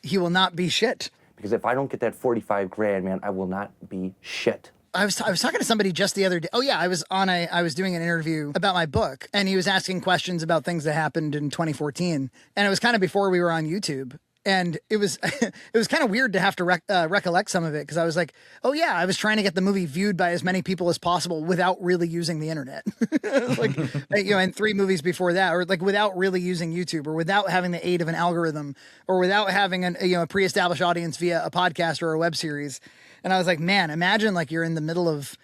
he will not be shit. Because if I don't get that 45 grand, man, I will not be shit. I was talking to somebody just the other day. Oh yeah, I was doing an interview about my book, and he was asking questions about things that happened in 2014, and it was kind of before we were on YouTube. And it was kind of weird to have to recollect some of it, because I was like, oh yeah, I was trying to get the movie viewed by as many people as possible without really using the internet. And 3 movies before that, or without really using YouTube, or without having the aid of an algorithm, or without having a pre-established audience via a podcast or a web series. And I was like, man, imagine you're in the middle of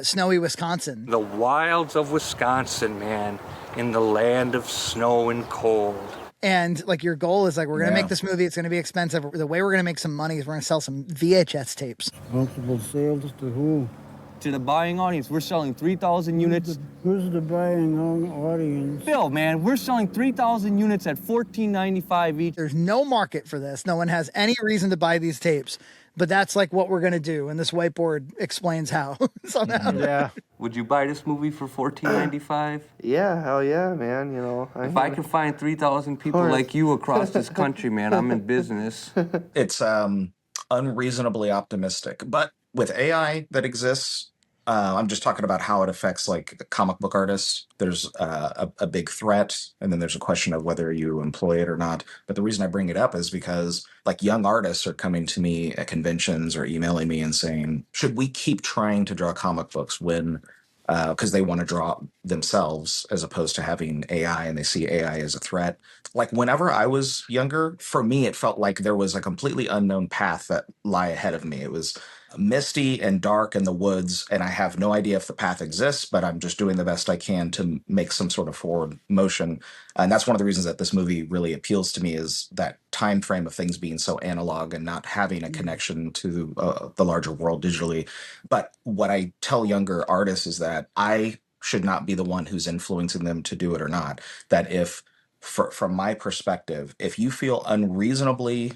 snowy Wisconsin. The wilds of Wisconsin, man, in the land of snow and cold. And your goal is we're going to make this movie. It's going to be expensive. The way we're going to make some money is we're going to sell some VHS tapes. Multiple sales to who? To the buying audience. We're selling 3,000 units. Who's the buying audience? Bill, man, we're selling 3,000 units at $14.95 each. There's no market for this. No one has any reason to buy these tapes. But that's what we're going to do. And this whiteboard explains how. Somehow. Yeah. Would you buy this movie for $14.95? Yeah, hell yeah, man. If I can find 3,000 people like you across this country, man, I'm in business. It's unreasonably optimistic. But with AI that exists, I'm just talking about how it affects comic book artists. There's a big threat, and then there's a question of whether you employ it or not. But the reason I bring it up is because young artists are coming to me at conventions or emailing me and saying, should we keep trying to draw comic books when because they want to draw themselves as opposed to having AI, and they see AI as a threat. Whenever I was younger, for me, it felt like there was a completely unknown path that lay ahead of me. It was misty and dark in the woods, and I have no idea if the path exists, but I'm just doing the best I can to make some sort of forward motion. And that's one of the reasons that this movie really appeals to me, is that time frame of things being so analog and not having a connection to the larger world digitally. But what I tell younger artists is that I should not be the one who's influencing them to do it or not. That if, from my perspective, if you feel unreasonably,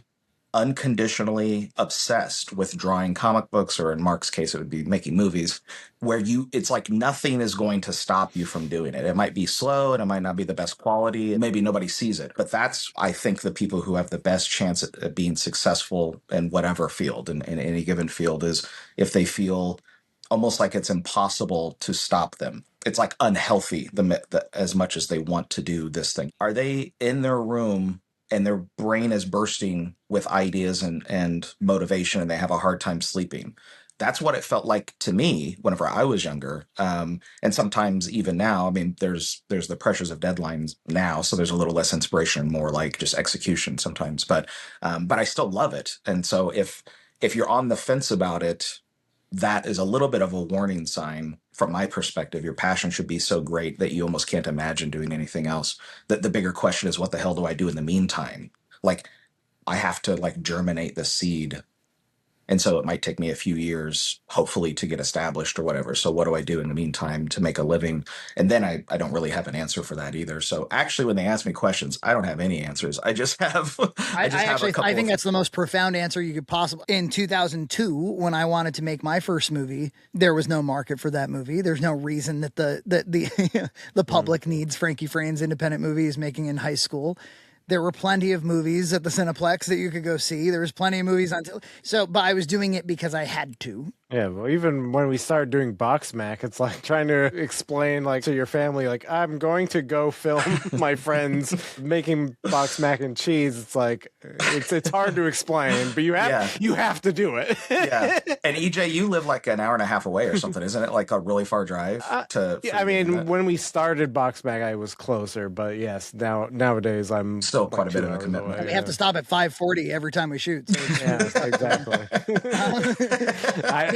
unconditionally obsessed with drawing comic books, or in Mark's case, it would be making movies, where it's like nothing is going to stop you from doing it. It might be slow and it might not be the best quality, and maybe nobody sees it. But that's, I think, the people who have the best chance at being successful in whatever field, in any given field, is if they feel almost like it's impossible to stop them. It's like unhealthy as much as they want to do this thing. Are they in their room and their brain is bursting with ideas and motivation, and they have a hard time sleeping? That's what it felt like to me whenever I was younger. And sometimes even now, I mean, there's the pressures of deadlines now, so there's a little less inspiration, more like just execution sometimes. But I still love it. And so if you're on the fence about it, that is a little bit of a warning sign from my perspective. Your passion should be so great that you almost can't imagine doing anything else. The bigger question is, what the hell do I do in the meantime? Like, I have to germinate the seed. And so it might take me a few years, hopefully, to get established or whatever. So what do I do in the meantime to make a living? And then I don't really have an answer for that either. So actually, when they ask me questions, I don't have any answers. I just have, I think that's the most profound answer you could possibly. In 2002, when I wanted to make my first movie, there was no market for that movie. There's no reason that the public needs Frankie Frane's independent movies making in high school. There were plenty of movies at the Cineplex that you could go see. There was plenty of movies on. But I was doing it because I had to. Yeah, well, even when we started doing Box Mac, it's like trying to explain to your family, I'm going to go film my friends making Box Mac and cheese. It's like it's hard to explain, but you have to do it. Yeah. And EJ, you live an hour and a half away or something, isn't it? Like a really far drive I mean, when we started Box Mac, I was closer, but yes, nowadays I'm still quite a bit of a commitment. We have to stop at 5:40 every time we shoot. So yeah, exactly.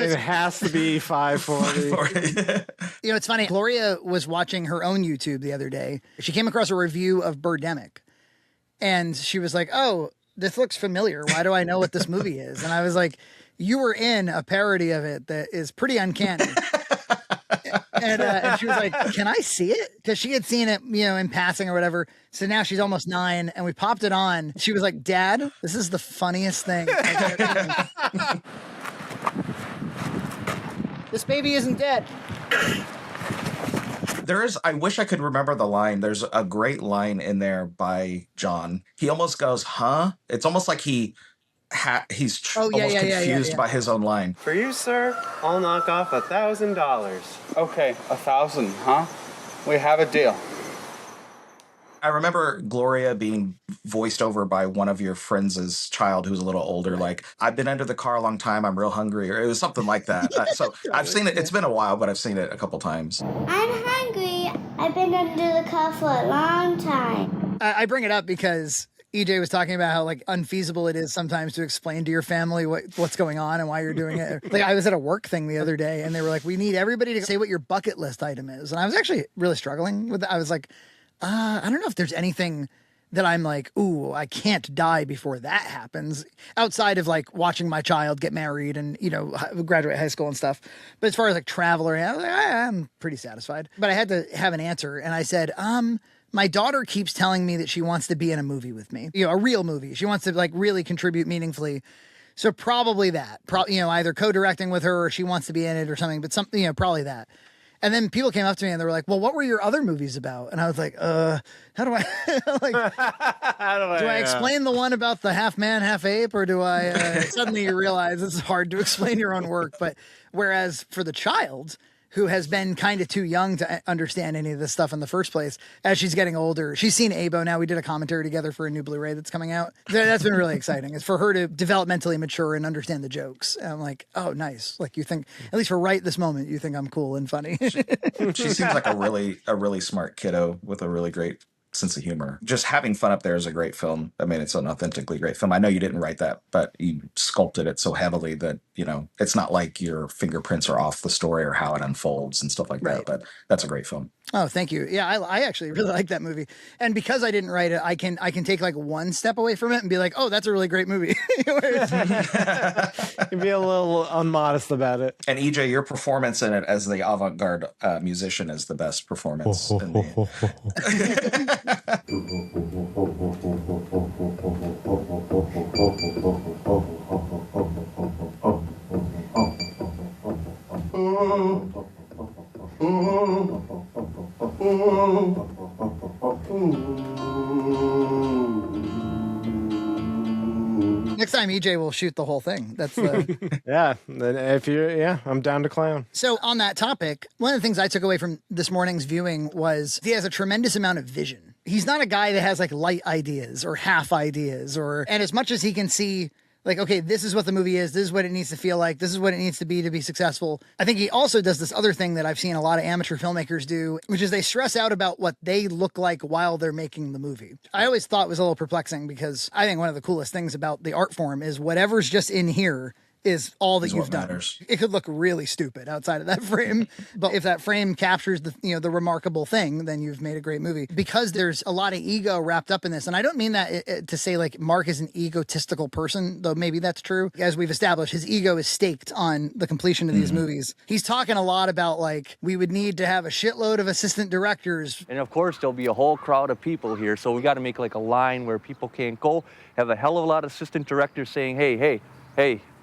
It has to be 5:40. It's funny. Gloria was watching her own YouTube the other day. She came across a review of Birdemic, and she was like, "Oh, this looks familiar. Why do I know what this movie is?" And I was like, "You were in a parody of it that is pretty uncanny." And she was like, "Can I see it?" Because she had seen it, in passing or whatever. So now she's almost 9, and we popped it on. She was like, "Dad, this is the funniest thing I've ever seen." This baby isn't dead. I wish I could remember the line. There's a great line in there by John. He almost goes, huh? It's almost like he's confused by his own line. For you, sir, I'll knock off $1,000. Okay, 1,000, huh? We have a deal. I remember Gloria being voiced over by one of your friends' child who's a little older, like, I've been under the car a long time, I'm real hungry, or it was something like that. So I've seen it. It's been a while, but I've seen it a couple times. I'm hungry. I've been under the car for a long time. I bring it up because EJ was talking about how unfeasible it is sometimes to explain to your family what's going on and why you're doing it. I was at a work thing the other day, and they were like, we need everybody to say what your bucket list item is. And I was actually really struggling with it. I was like, I don't know if there's anything that I'm like, ooh, I can't die before that happens, outside of watching my child get married and, graduate high school and stuff. But as far as travel or anything, I'm pretty satisfied. But I had to have an answer. And I said, my daughter keeps telling me that she wants to be in a movie with me, a real movie. She wants to really contribute meaningfully. So probably that, either co-directing with her or she wants to be in it or something, but something, probably that. And then people came up to me and they were like, well, what were your other movies about? And I was like, how do I, do I explain the one about the half man, half ape? Or do I, suddenly you realize it's hard to explain your own work. But whereas for the child, who has been kind of too young to understand any of this stuff in the first place, as she's getting older, she's seen Abo now. We did a commentary together for a new Blu-ray that's coming out. That's been really exciting. It's for her to developmentally mature and understand the jokes. And I'm like, oh, nice. You think, at least for right this moment, you think I'm cool and funny. She seems like a really smart kiddo with a really great sense of humor. Just Having Fun Up There is a great film. I mean, it's an authentically great film. I know you didn't write that, but you sculpted it so heavily that, it's not like your fingerprints are off the story or how it unfolds and stuff like that, but that's a great film. Oh, thank you. Yeah, I actually really like that movie. And because I didn't write it, I can take like one step away from it and be like, oh, that's a really great movie. You'd be a little unmodest about it. And EJ, your performance in it as the avant-garde musician is the best performance. In the... Next time EJ will shoot the whole thing. That's the Yeah, then I'm down to clown. So on that topic, one of the things I took away from this morning's viewing was he has a tremendous amount of vision. He's not a guy that has like light ideas or half ideas and as much as he can see like, okay, this is what the movie is. This is what it needs to feel like. This is what it needs to be successful. I think he also does this other thing that I've seen a lot of amateur filmmakers do, which is they stress out about what they look like while they're making the movie. I always thought it was a little perplexing because I think one of the coolest things about the art form is whatever's just in here is all that you've done. Matters. It could look really stupid outside of that frame, but if that frame captures the remarkable thing, then you've made a great movie. Because there's a lot of ego wrapped up in this, and I don't mean that to say like Mark is an egotistical person, though maybe that's true. As we've established, his ego is staked on the completion of these movies. He's talking a lot about like we would need to have a shitload of assistant directors, And of course, there'll be a whole crowd of people here, so we got to make like a line where people can't go. Have a hell of a lot of assistant directors saying, hey,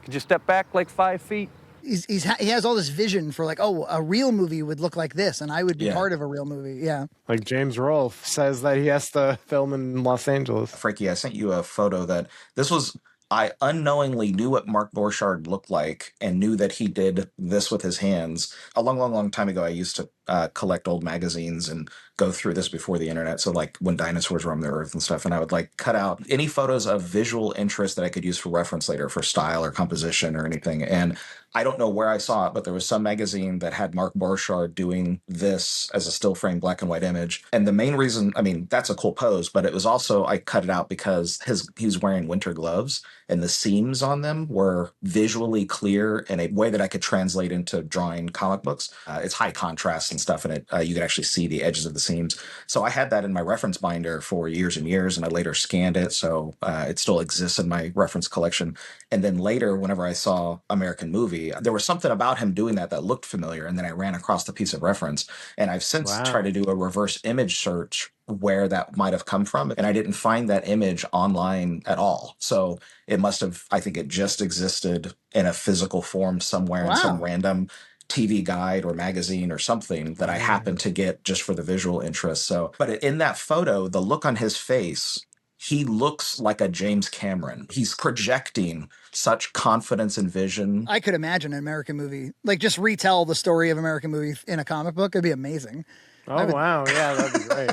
could you step back like 5 feet? he has all this vision for like, oh, a real movie would look like this, and I would be part of a real movie. Yeah. Like James Rolfe says that he has to film in Los Angeles. Frankie, I sent you a photo that this was. I unknowingly knew what Mark Borchardt looked like and knew that he did this with his hands. A long time ago, I used to collect old magazines and go through this before the internet. So like when dinosaurs roamed the earth and stuff, and I would like cut out any photos of visual interest that I could use for reference later for style or composition or anything. And I don't know where I saw it, but there was some magazine that had Mark Borchardt doing this as a still frame black and white image. And the main reason, I mean, that's a cool pose, but it was also, I cut it out because he was wearing winter gloves and the seams on them were visually clear in a way that I could translate into drawing comic books. It's high contrast and stuff, and you could actually see the edges of the seams. So I had that in my reference binder for years and years, and I later scanned it, so it still exists in my reference collection. And then later, whenever I saw American Movie, there was something about him doing that looked familiar, and then I ran across the piece of reference. And I've since tried to do a reverse image search where that might have come from, and I didn't find that image online at all. So it must have, I think it just existed in a physical form somewhere in some random TV guide or magazine or something that I happened to get just for the visual interest. So, but in that photo, the look on his face, he looks like a James Cameron. He's projecting such confidence and vision. I could imagine an American Movie, like just retell the story of American Movie in a comic book. It'd be amazing. Oh, wow. Yeah, that'd be great.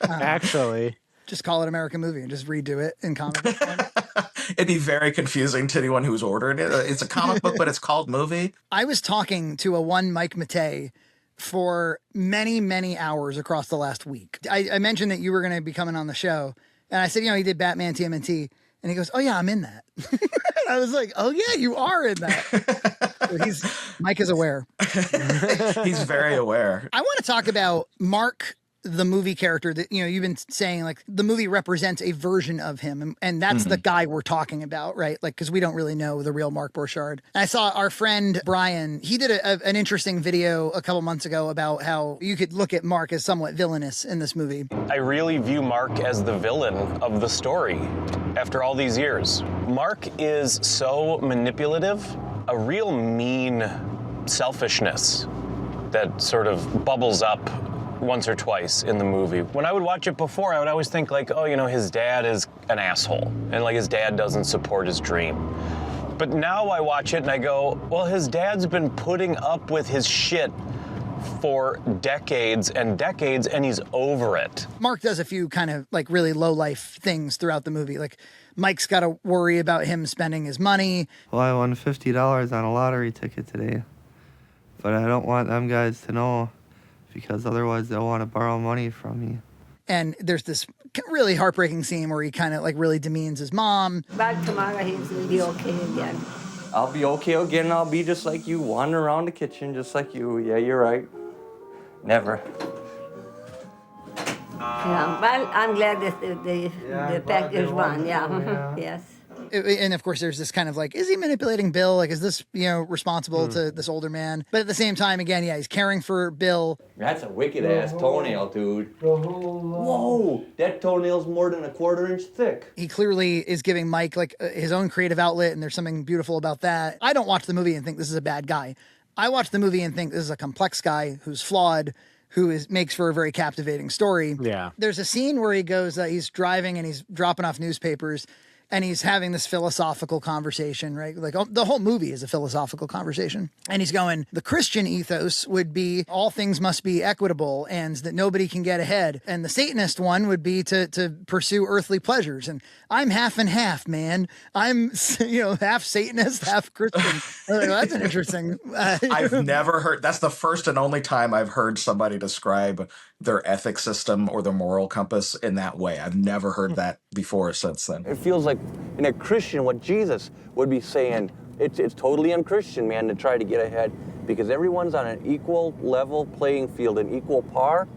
Actually. Just call it American Movie and just redo it in comic book form. It'd be very confusing to anyone who's ordered it. It's a comic book, but it's called movie. I was talking to a one Mike Matei for many, many hours across the last week. I mentioned that you were going to be coming on the show. And I said, he did Batman TMNT. And he goes, oh, yeah, I'm in that. And I was like, oh, yeah, you are in that. Mike is aware. He's very aware. I want to talk about Mark, the movie character that, you've been saying, like, the movie represents a version of him. And that's the guy we're talking about, right? Like, because we don't really know the real Mark Borchardt. And I saw our friend Brian, he did an interesting video a couple months ago about how you could look at Mark as somewhat villainous in this movie. I really view Mark as the villain of the story after all these years. Mark is so manipulative, a real mean selfishness that sort of bubbles up once or twice in the movie. When I would watch it before, I would always think like, oh, his dad is an asshole, and like his dad doesn't support his dream. But now I watch it and I go, well, his dad's been putting up with his shit for decades and decades, and he's over it. Mark does a few kind of like really low life things throughout the movie. Like Mike's got to worry about him spending his money. Well, I won $50 on a lottery ticket today, but I don't want them guys to know, because otherwise they'll want to borrow money from me. And there's this really heartbreaking scene where he kind of like really demeans his mom. But tomorrow he's going to be okay again. I'll be okay again. I'll be just like you, wandering around the kitchen just like you. Yeah, you're right. Never. Yeah, well, I'm glad that the package won. Yeah, yes. And of course, there's this kind of like, is he manipulating Bill? Like, is this, responsible to this older man? But at the same time, again, yeah, he's caring for Bill. That's a wicked-ass toenail, dude. Whoa! That toenail's more than a 1/4 inch thick. He clearly is giving Mike, like, his own creative outlet, and there's something beautiful about that. I don't watch the movie and think this is a bad guy. I watch the movie and think this is a complex guy who's flawed, who makes for a very captivating story. Yeah. There's a scene where he goes, he's driving and he's dropping off newspapers, and he's having this philosophical conversation, right? Like the whole movie is a philosophical conversation. And he's going, the Christian ethos would be all things must be equitable and that nobody can get ahead. And the Satanist one would be to pursue earthly pleasures. And I'm half and half, man. I'm, half Satanist, half Christian. I'm like, well, that's an interesting. I've never heard, that's the first and only time I've heard somebody describe their ethic system or their moral compass in that way. I've never heard that before or since then. It feels like in a Christian, what Jesus would be saying, it's totally unchristian, man, to try to get ahead because everyone's on an equal level playing field, an equal par.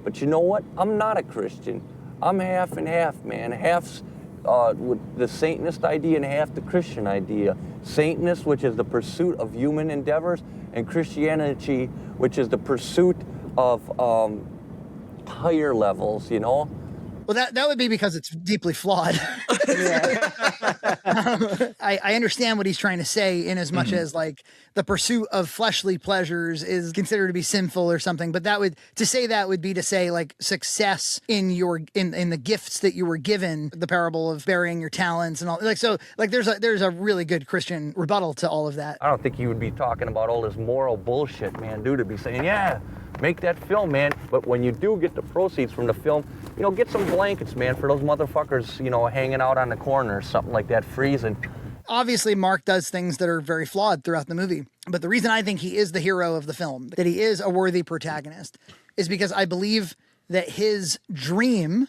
But you know what? I'm not a Christian. I'm half and half, man. Half's with the Satanist idea and half the Christian idea. Satanist, which is the pursuit of human endeavors, and Christianity, which is the pursuit of higher levels, Well, that would be because it's deeply flawed. I understand what he's trying to say in as much as like the pursuit of fleshly pleasures is considered to be sinful or something. But that would be to say like success in the gifts that you were given, the parable of burying your talents and all like, so like there's a really good Christian rebuttal to all of that. I don't think he would be talking about all this moral bullshit, man. Dude would be saying, yeah, make that film, man. But when you do get the proceeds from the film, get some blankets, man, for those motherfuckers, hanging out on the corner or something like that, freezing. Obviously, Mark does things that are very flawed throughout the movie. But the reason I think he is the hero of the film, that he is a worthy protagonist, is because I believe that his dream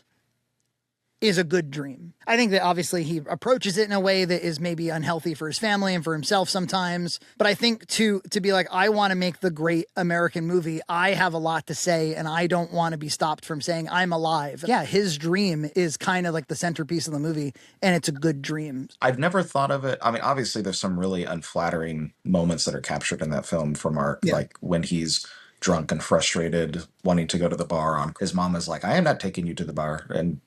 is a good dream. I think that obviously he approaches it in a way that is maybe unhealthy for his family and for himself sometimes. But I think to be like, I want to make the great American movie, I have a lot to say and I don't want to be stopped from saying I'm alive. Yeah, his dream is kind of like the centerpiece of the movie and it's a good dream. I've never thought of it. I mean, obviously there's some really unflattering moments that are captured in that film for Mark, like when he's drunk and frustrated, wanting to go to the bar. His mom is like, I am not taking you to the bar. And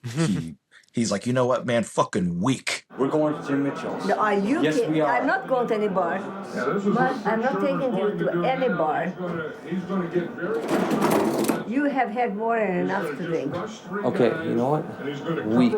he's like, you know what, man, fucking weak. We're going to Jim Mitchell's. No, are you Yes, kidding? we are. I'm not going to any bar. But I'm not taking you to any bar. You have had more than enough to drink. Okay, you know what? Weak.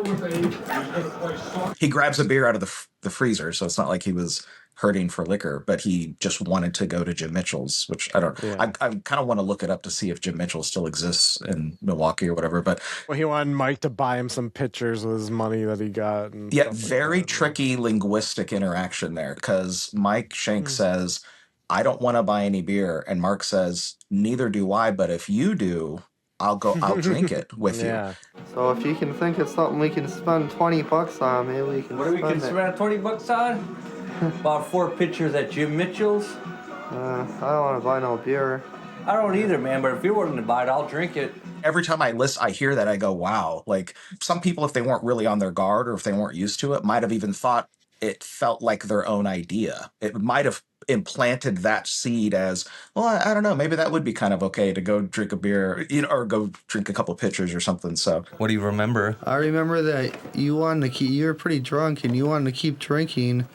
He grabs a beer out of the freezer, so it's not like he was hurting for liquor, but he just wanted to go to Jim Mitchell's, which I don't. I kind of want to look it up to see if Jim Mitchell still exists in Milwaukee or whatever. But he wanted Mike to buy him some pictures with his money that he got. And very tricky linguistic interaction there because Mike Shank says, "I don't want to buy any beer," and Mark says, "Neither do I, but if you do, I'll drink it with you." So if you can think of something we can spend $20 on, maybe we can. What do we can spend $20 on? About 4 pictures at Jim Mitchell's. I don't want to buy no beer. I don't either, man. But if you're willing to buy it, I'll drink it. Every time I hear that, I go, "Wow!" Like some people, if they weren't really on their guard or if they weren't used to it, might have even thought it felt like their own idea. It might have implanted that seed as, well, I don't know, maybe that would be kind of okay to go drink a beer, or go drink a couple of pitchers or something. So what do you remember? I remember that you were pretty drunk and you wanted to keep drinking,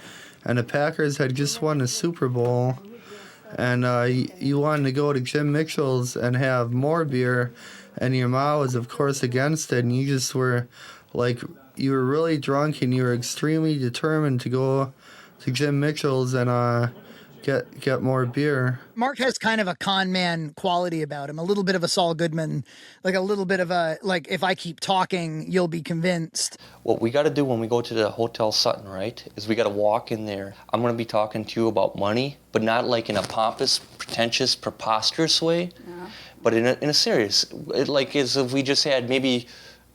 and the Packers had just won the Super Bowl, and you wanted to go to Jim Mitchell's and have more beer, and your mom was of course against it, and you just were like, you were really drunk and you were extremely determined to go to Jim Mitchell's and get more beer. Mark has kind of a con man quality about him, a little bit of a Saul Goodman, like a little bit of a, like, if I keep talking, you'll be convinced. What we got to do when we go to the Hotel Sutton, right, is we got to walk in there. I'm going to be talking to you about money, but not like in a pompous, pretentious, preposterous way, But in a serious, like as if we just had maybe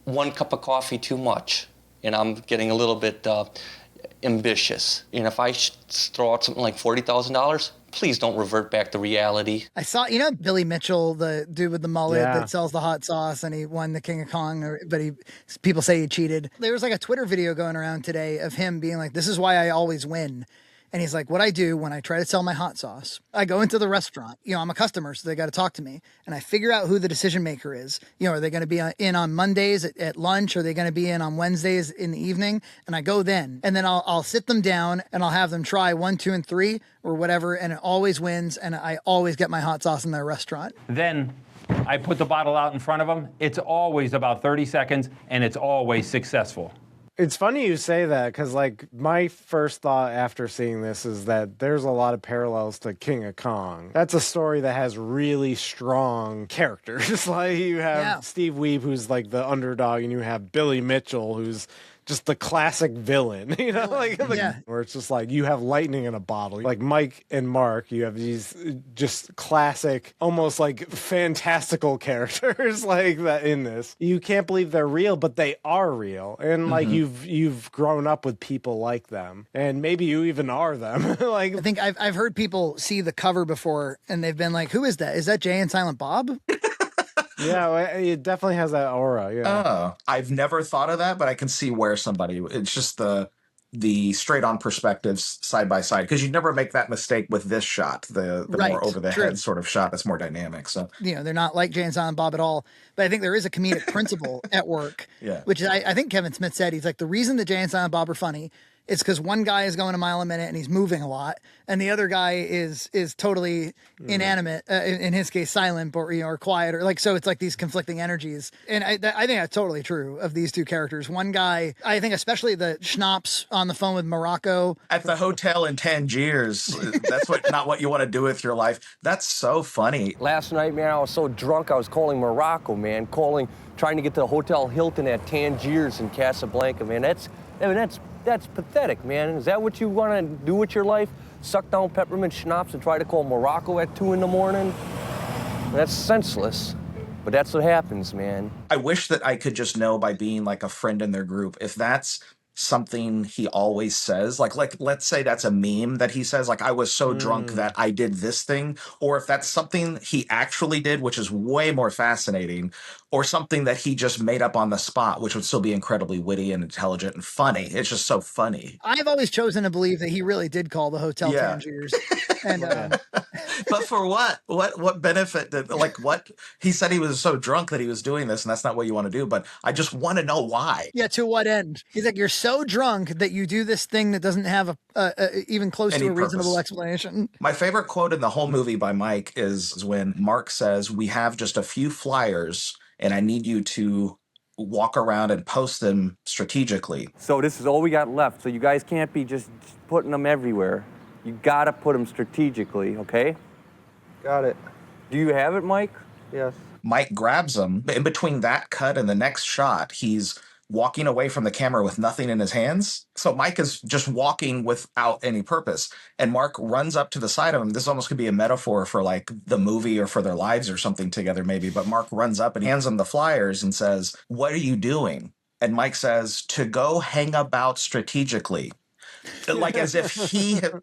1 cup of coffee too much, and I'm getting a little bit ambitious. And if I throw out something like $40,000, please don't revert back to reality. I saw, Billy Mitchell, the dude with the mullet Yeah. that sells the hot sauce, and he won the King of Kong, but people say he cheated. There was like a Twitter video going around today of him being like, "This is why I always win." And he's like, what I do when I try to sell my hot sauce, I go into the restaurant, I'm a customer, so they got to talk to me. And I figure out who the decision maker is. Are they going to be in on Mondays at lunch? Are they going to be in on Wednesdays in the evening? And I go then. And then I'll sit them down and I'll have them try 1, 2, and 3 or whatever. And it always wins. And I always get my hot sauce in their restaurant. Then I put the bottle out in front of them. It's always about 30 seconds and it's always successful. It's funny you say that because, like, my first thought after seeing this is that there's a lot of parallels to King of Kong. That's a story that has really strong characters. Like, you have Steve Weeb, who's like the underdog, and you have Billy Mitchell, who's just the classic villain, where it's just like you have lightning in a bottle. Like Mike and Mark, you have these just classic, almost like fantastical characters like that in this. You can't believe they're real, but they are real. And like you've grown up with people like them. And maybe you even are them. I think I've heard people see the cover before and they've been like, who is that? Is that Jay and Silent Bob? Yeah, it definitely has that aura. Yeah. Oh, I've never thought of that, but I can see where somebody. It's just the straight on perspectives side by side, because you never make that mistake with this shot, the more over the head sort of shot that's more dynamic. So they're not like Jay and Silent Bob at all. But I think there is a comedic principle at work. Yeah, which I think Kevin Smith said. He's like, the reason that Jay and Silent Bob are funny. It's because one guy is going a mile a minute and he's moving a lot, and the other guy is totally inanimate. In his case, silent or quiet, or like so. It's like these conflicting energies, and I think that's totally true of these two characters. One guy, I think, especially the schnapps on the phone with Morocco at the hotel in Tangiers. That's not what you want to do with your life. That's so funny. Last night, man, I was so drunk. I was calling Morocco, man, trying to get to the Hotel Hilton at Tangiers in Casablanca, man. That's pathetic, man. Is that what you want to do with your life? Suck down peppermint schnapps and try to call Morocco at 2 a.m? That's senseless. But that's what happens, man. I wish that I could just know by being like a friend in their group if that's something he always says. Like let's say that's a meme that he says, like, I was so drunk that I did this thing, or if that's something he actually did, which is way more fascinating, or something that he just made up on the spot, which would still be incredibly witty and intelligent and funny. It's just so funny. I've always chosen to believe that he really did call the Hotel Tangiers. And but for what? What benefit did, like, what? He said he was so drunk that he was doing this, and that's not what you want to do, but I just want to know why. Yeah, to what end? He's like, you're so drunk that you do this thing that doesn't have even close to a reasonable explanation. My favorite quote in the whole movie by Mike is when Mark says, "We have just a few flyers, and I need you to walk around and post them strategically." So this is all we got left. So you guys can't be just putting them everywhere. You gotta put them strategically, okay? Got it. Do you have it, Mike? Yes. Mike grabs them. In between that cut and the next shot, he's walking away from the camera with nothing in his hands. So Mike is just walking without any purpose. And Mark runs up to the side of him. This almost could be a metaphor for like the movie or for their lives or something together maybe. But Mark runs up and hands him the flyers and says, "What are you doing?" And Mike says, "To go hang about strategically." Like as if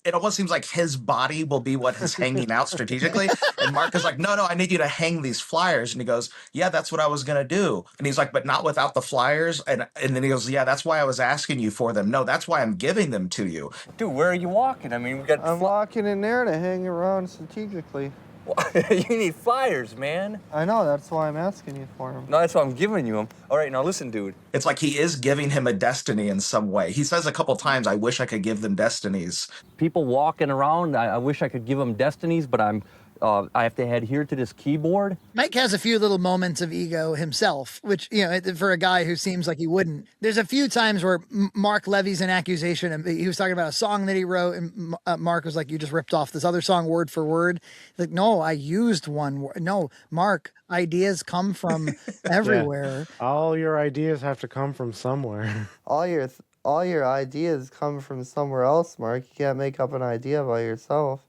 it almost seems like his body will be what is hanging out strategically. And Mark is like, no, I need you to hang these flyers. And he goes, yeah, that's what I was going to do. And he's like, but not without the flyers. And then he goes, yeah, that's why I was asking you for them. No, that's why I'm giving them to you. Dude, where are you walking? I mean, I'm walking in there to hang around strategically. You need flyers, man. I know, that's why I'm asking you for them. No, that's why I'm giving you them. All right, now listen, dude. It's like he is giving him a destiny in some way. He says a couple times, I wish I could give them destinies. People walking around, I wish I could give them destinies, but I have to adhere to this keyboard. Mike has a few little moments of ego himself, which, for a guy who seems like he wouldn't. There's a few times where Mark levies an accusation, and he was talking about a song that he wrote, and Mark was like, you just ripped off this other song word for word. He's like, no, I used one word. No, Mark, ideas come from everywhere. Yeah. All your ideas have to come from somewhere. All your ideas come from somewhere else, Mark. You can't make up an idea by yourself.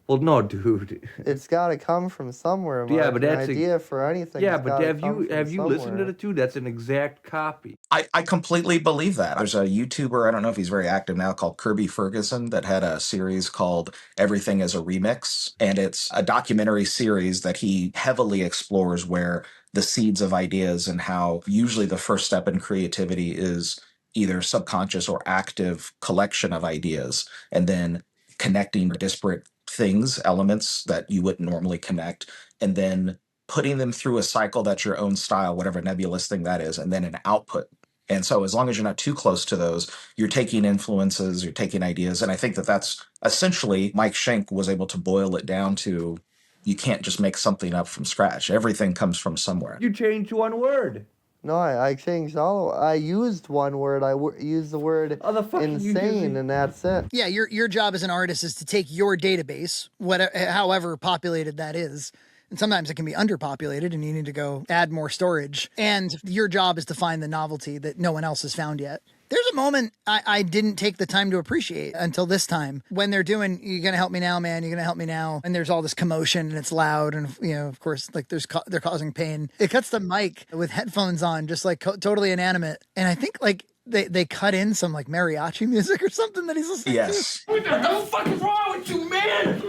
Well, no, dude. It's got to come from somewhere, Mark. Yeah, but that's an idea for anything. Yeah, has but gotta have come you from listened to somewhere. the two? That's an exact copy. I completely believe that. There's a YouTuber, I don't know if he's very active now, called Kirby Ferguson that had a series called Everything is a Remix. And it's a documentary series that he heavily explores where the seeds of ideas and how usually the first step in creativity is either subconscious or active collection of ideas. And then connecting disparate things, elements that you wouldn't normally connect, and then putting them through a cycle that's your own style, whatever nebulous thing that is, and then an output. And so as long as you're not too close to those, you're taking influences, you're taking ideas. And I think that that's essentially Mike Schenk was able to boil it down to you can't just make something up from scratch. Everything comes from somewhere. You changed one word. No, I changed all. I used one word. Used the word insane, and that's it. Yeah, your job as an artist is to take your database, however populated that is, and sometimes it can be underpopulated and you need to go add more storage. And your job is to find the novelty that no one else has found yet. There's a moment I didn't take the time to appreciate until this time when they're doing, "You're going to help me now, man. You're going to help me now." And there's all this commotion and it's loud. And, of course, like they're causing pain. It cuts to Mike with headphones on, just like totally inanimate. And I think like they cut in some like mariachi music or something that he's listening to. What the hell the fuck is wrong with you, man?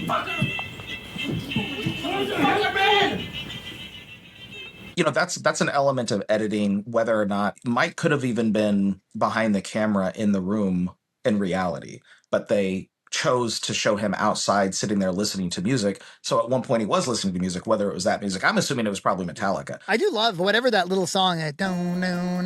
Fucker, man! You know, that's an element of editing, whether or not Mike could have even been behind the camera in the room in reality, but they chose to show him outside sitting there listening to music. So at one point he was listening to music, whether it was that music. I'm assuming it was probably Metallica. I do love whatever that little song, don't no.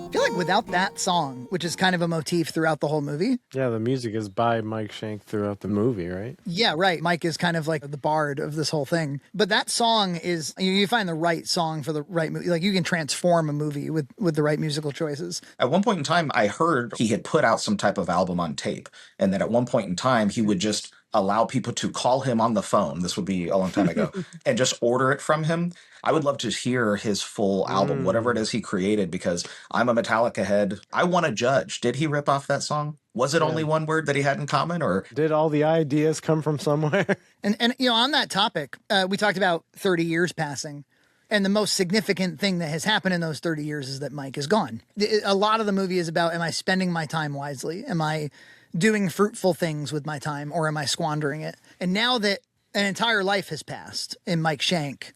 I feel like without that song, which is kind of a motif throughout the whole movie. Yeah, the music is by Mike Schenk throughout the movie, right? Yeah, right. Mike is kind of like the bard of this whole thing. But that song is, you find the right song for the right movie. Like you can transform a movie with the right musical choices. At one point in time, I heard he had put out some type of album on tape. And that at one point in time, he would just allow people to call him on the phone. This would be a long time ago. And just order it from him. I would love to hear his full album, whatever it is he created, because I'm a Metallica head. I want to judge. Did he rip off that song? Was it only one word that he had in common, or did all the ideas come from somewhere? And on that topic, we talked about 30 years passing. And the most significant thing that has happened in those 30 years is that Mike is gone. A lot of the movie is about, am I spending my time wisely? Am I doing fruitful things with my time, or am I squandering it? And now that an entire life has passed in Mike Schenk,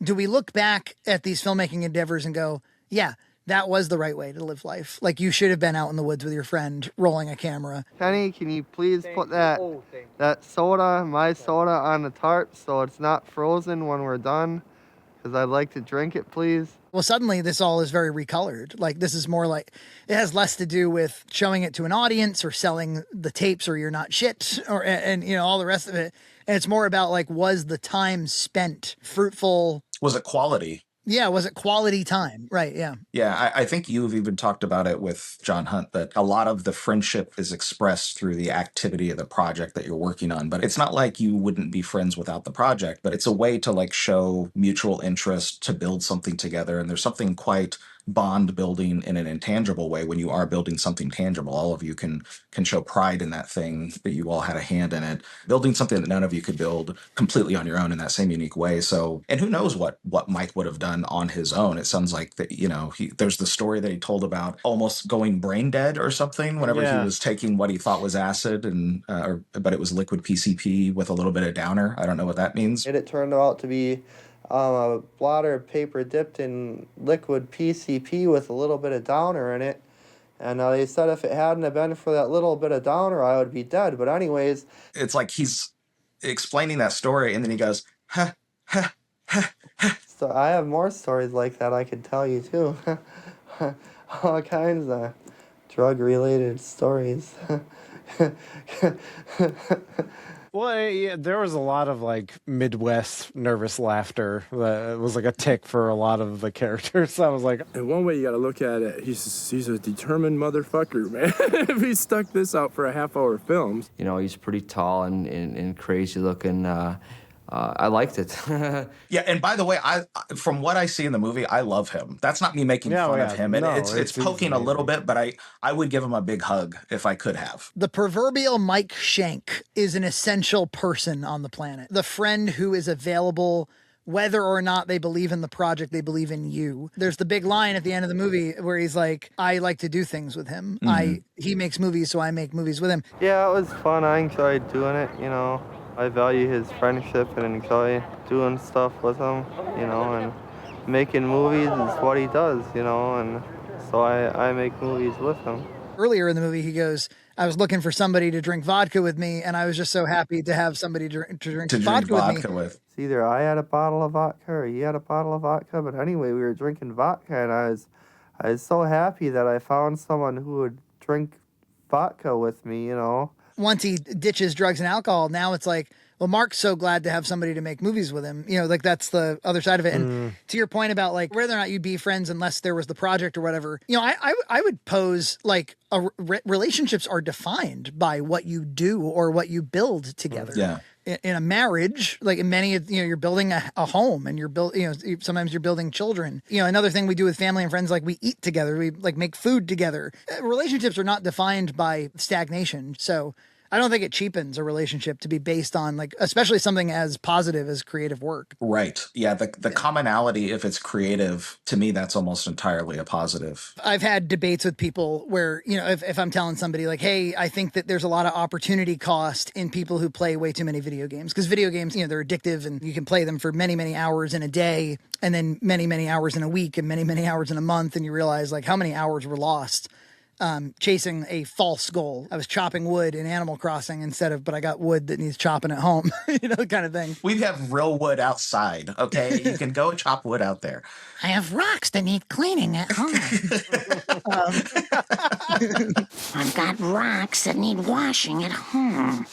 do we look back at these filmmaking endeavors and go, yeah, that was the right way to live life? Like you should have been out in the woods with your friend rolling a camera. Kenny, can you please put that soda, my soda, on the tarp so it's not frozen when we're done? Because I'd like to drink it, please. Well, suddenly this all is very recolored. Like this is more like, it has less to do with showing it to an audience or selling the tapes or you're not shit and all the rest of it. And it's more about like, was the time spent fruitful? Was it quality? Yeah, was it quality time? Right, yeah. Yeah, I think you've even talked about it with John Hunt, that a lot of the friendship is expressed through the activity of the project that you're working on. But it's not like you wouldn't be friends without the project, but it's a way to like show mutual interest, to build something together. And there's something quite bond building in an intangible way when you are building something tangible. All of you can show pride in that thing, that you all had a hand in it, building something that none of you could build completely on your own in that same unique way. So, and who knows what Mike would have done on his own. It sounds like that, there's the story that he told about almost going brain dead or something whenever he was taking what he thought was acid, and but it was liquid PCP with a little bit of downer. I don't know what that means. It turned out to be a blotter of paper dipped in liquid PCP with a little bit of downer in it. And they said if it hadn't have been for that little bit of downer, I would be dead. But anyways. It's like he's explaining that story, and then he goes, ha, ha, ha, ha. So I have more stories like that I could tell you, too. All kinds of drug-related stories. Well, yeah, there was a lot of like Midwest nervous laughter that was like a tick for a lot of the characters. So I was like, in one way you got to look at it, he's a determined motherfucker, man. If he stuck this out for a half-hour film. He's pretty tall and crazy looking. I liked it. Yeah, and by the way, from what I see in the movie, I love him. That's not me making fun of him. It's poking a little bit, but I would give him a big hug if I could have. The proverbial Mike Shank is an essential person on the planet. The friend who is available whether or not they believe in the project, they believe in you. There's the big line at the end of the movie where he's like, I like to do things with him. He makes movies, so I make movies with him. Yeah, it was fun. I enjoyed doing it, you know. I value his friendship and enjoy doing stuff with him, you know, and making movies is what he does, you know, and so I make movies with him. Earlier in the movie, he goes, I was looking for somebody to drink vodka with me, and I was just so happy to have somebody to drink vodka with me. It's either I had a bottle of vodka or he had a bottle of vodka, but anyway, we were drinking vodka, and I was so happy that I found someone who would drink vodka with me, you know. Once he ditches drugs and alcohol, now it's like, well, Mark's so glad to have somebody to make movies with him. You know, like that's the other side of it. And to your point about like whether or not you'd be friends unless there was the project or whatever, you know, I would pose like relationships are defined by what you do or what you build together. Yeah. In a marriage, like in many, you know, you're building a home and sometimes you're building children. You know, another thing we do with family and friends, like we eat together, we like make food together. Relationships are not defined by stagnation. So I don't think it cheapens a relationship to be based on like, especially something as positive as creative work. Right. Yeah. The commonality, if it's creative, to me, that's almost entirely a positive. I've had debates with people where, you know, if I'm telling somebody like, hey, I think that there's a lot of opportunity cost in people who play way too many video games, because video games, you know, they're addictive and you can play them for many, many hours in a day and then many, many hours in a week and many, many hours in a month. And you realize like how many hours were lost chasing a false goal. I was chopping wood in Animal Crossing but I got wood that needs chopping at home, you know, kind of thing. We have real wood outside, okay? You can go chop wood out there. I have rocks that need cleaning at home. I've got rocks that need washing at home.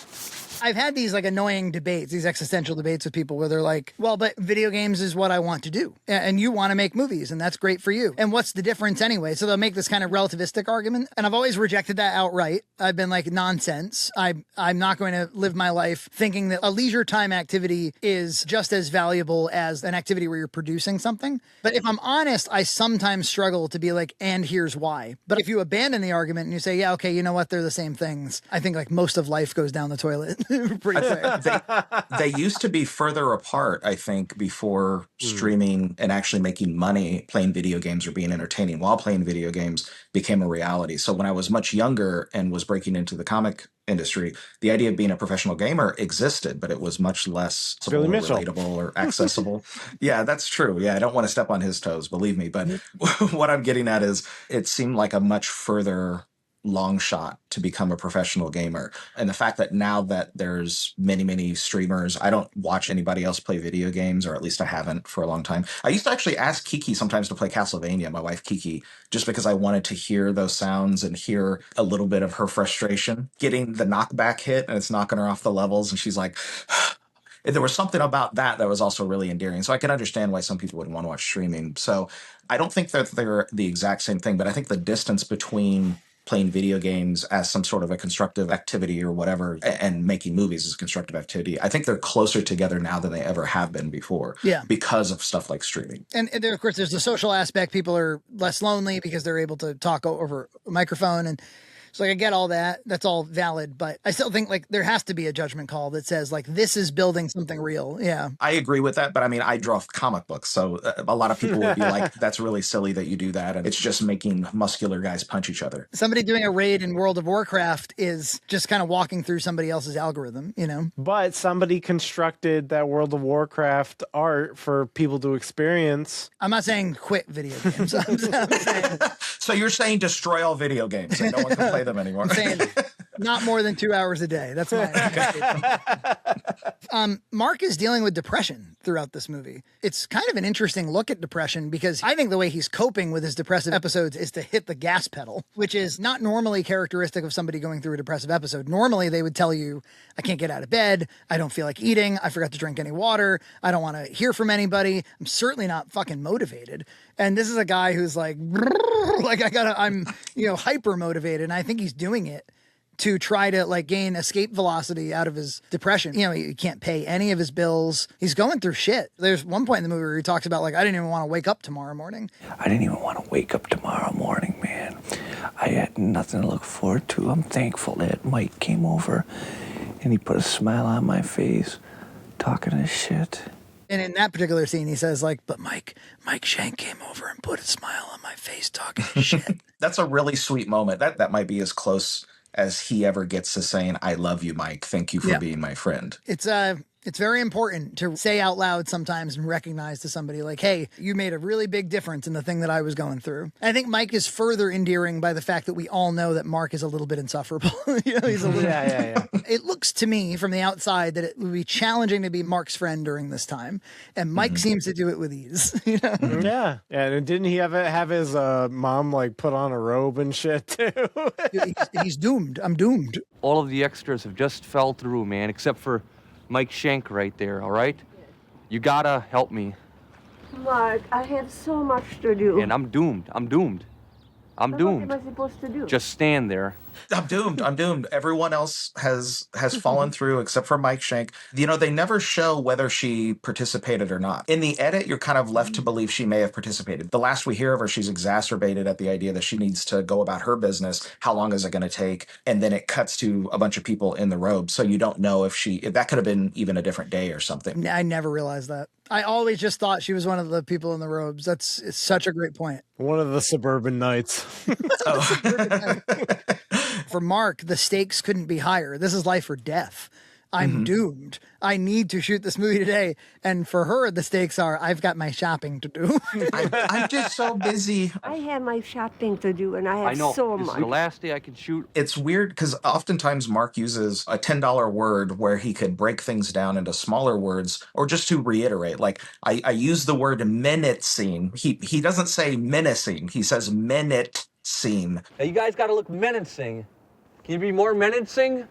I've had these like annoying debates, these existential debates with people where they're like, well, but video games is what I want to do. And you want to make movies and that's great for you. And what's the difference anyway? So they'll make this kind of relativistic argument. And I've always rejected that outright. I've been like, nonsense. I'm not going to live my life thinking that a leisure time activity is just as valuable as an activity where you're producing something. But if I'm honest, I sometimes struggle to be like, and here's why. But if you abandon the argument and you say, yeah, okay, you know what? They're the same things. I think like most of life goes down the toilet. Pretty fair. They used to be further apart, I think, before streaming and actually making money playing video games or being entertaining while playing video games became a reality. So when I was much younger and was breaking into the comic industry, the idea of being a professional gamer existed, but it was much less relatable or accessible. Yeah, that's true. Yeah, I don't want to step on his toes, believe me. But what I'm getting at is it seemed like a much further long shot to become a professional gamer. And the fact that now that there's many, many streamers, I don't watch anybody else play video games, or at least I haven't for a long time. I used to actually ask Kiki sometimes to play Castlevania, my wife Kiki, just because I wanted to hear those sounds and hear a little bit of her frustration, getting the knockback hit and it's knocking her off the levels. And she's like, there was something about that was also really endearing. So I can understand why some people wouldn't want to watch streaming. So I don't think that they're the exact same thing, but I think the distance between playing video games as some sort of a constructive activity or whatever, and making movies as a constructive activity, I think they're closer together now than they ever have been before. Yeah. Because of stuff like streaming. And there, of course, there's the social aspect. People are less lonely because they're able to talk over a microphone. And so like, I get all that. That's all valid. But I still think like there has to be a judgment call that says like, this is building something real. Yeah. I agree with that. But I mean, I draw comic books. So a lot of people would be like, that's really silly that you do that. And it's just making muscular guys punch each other. Somebody doing a raid in World of Warcraft is just kind of walking through somebody else's algorithm, you know? But somebody constructed that World of Warcraft art for people to experience. I'm not saying quit video games. I'm saying... So you're saying destroy all video games and no one can play them anymore. I'm saying not more than 2 hours a day. That's my Mark is dealing with depression throughout this movie. It's kind of an interesting look at depression because I think the way he's coping with his depressive episodes is to hit the gas pedal, which is not normally characteristic of somebody going through a depressive episode. Normally they would tell you, I can't get out of bed. I don't feel like eating. I forgot to drink any water. I don't want to hear from anybody. I'm certainly not fucking motivated. And this is a guy who's like I'm, you know, hyper motivated. And I think he's doing it to try to like gain escape velocity out of his depression. You know, he can't pay any of his bills. He's going through shit. There's one point in the movie where he talks about like, I didn't even want to wake up tomorrow morning. I didn't even want to wake up tomorrow morning, man. I had nothing to look forward to. I'm thankful that Mike came over and he put a smile on my face, talking his shit. And in that particular scene, he says like, but Mike Shank came over and put a smile on my face talking his shit. That's a really sweet moment. That might be as close as he ever gets to saying, I love you, Mike. Thank you for being my friend. It's very important to say out loud sometimes and recognize to somebody like, hey, you made a really big difference in the thing that I was going through. I think Mike is further endearing by the fact that we all know that Mark is a little bit insufferable. You know, he's a little, yeah. It looks to me from the outside that it would be challenging to be Mark's friend during this time. And Mike seems to do it with ease. You know? Yeah. And didn't he have his mom like put on a robe and shit too? he's doomed. I'm doomed. All of the extras have just fell through, man, except for Mike Shank right there, all right? You gotta help me. Mark, I have so much to do. And I'm doomed. I'm doomed. What am I supposed to do? Just stand there. I'm doomed. Everyone else has fallen through except for Mike Shank. You know, they never show whether she participated or not. In the edit, you're kind of left to believe she may have participated. The last we hear of her, she's exacerbated at the idea that she needs to go about her business. How long is it going to take? And then it cuts to a bunch of people in the robe. So you don't know if that could have been even a different day or something. I never realized that. I always just thought she was one of the people in the robes. It's such a great point. One of the suburban knights. For Mark, the stakes couldn't be higher. This is life or death. I'm doomed. I need to shoot this movie today. And for her, the stakes are, I've got my shopping to do. I'm just so busy. I have my shopping to do, and I have so much. This is the last day I can shoot. It's weird because oftentimes Mark uses a $10 word where he could break things down into smaller words, or just to reiterate, like I use the word menacing. He doesn't say menacing. He says menacing. Now you guys got to look menacing. Can you be more menacing?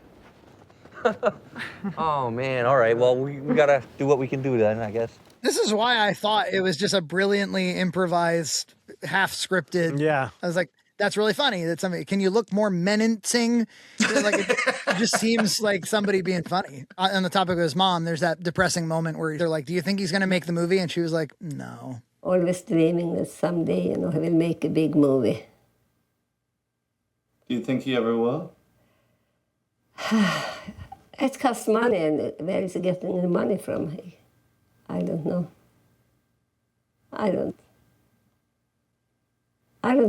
Oh, man. All right. Well, we got to do what we can do then, I guess. This is why I thought it was just a brilliantly improvised, half-scripted. Yeah. I was like, that's really funny. That's something. Can you look more menacing? Like it just seems like somebody being funny. On the topic of his mom, there's that depressing moment where they're like, do you think he's going to make the movie? And she was like, no. Always dreaming that someday, he will make a big movie. Do you think he ever will? It costs money, and where is he getting the money from? I don't know. I don't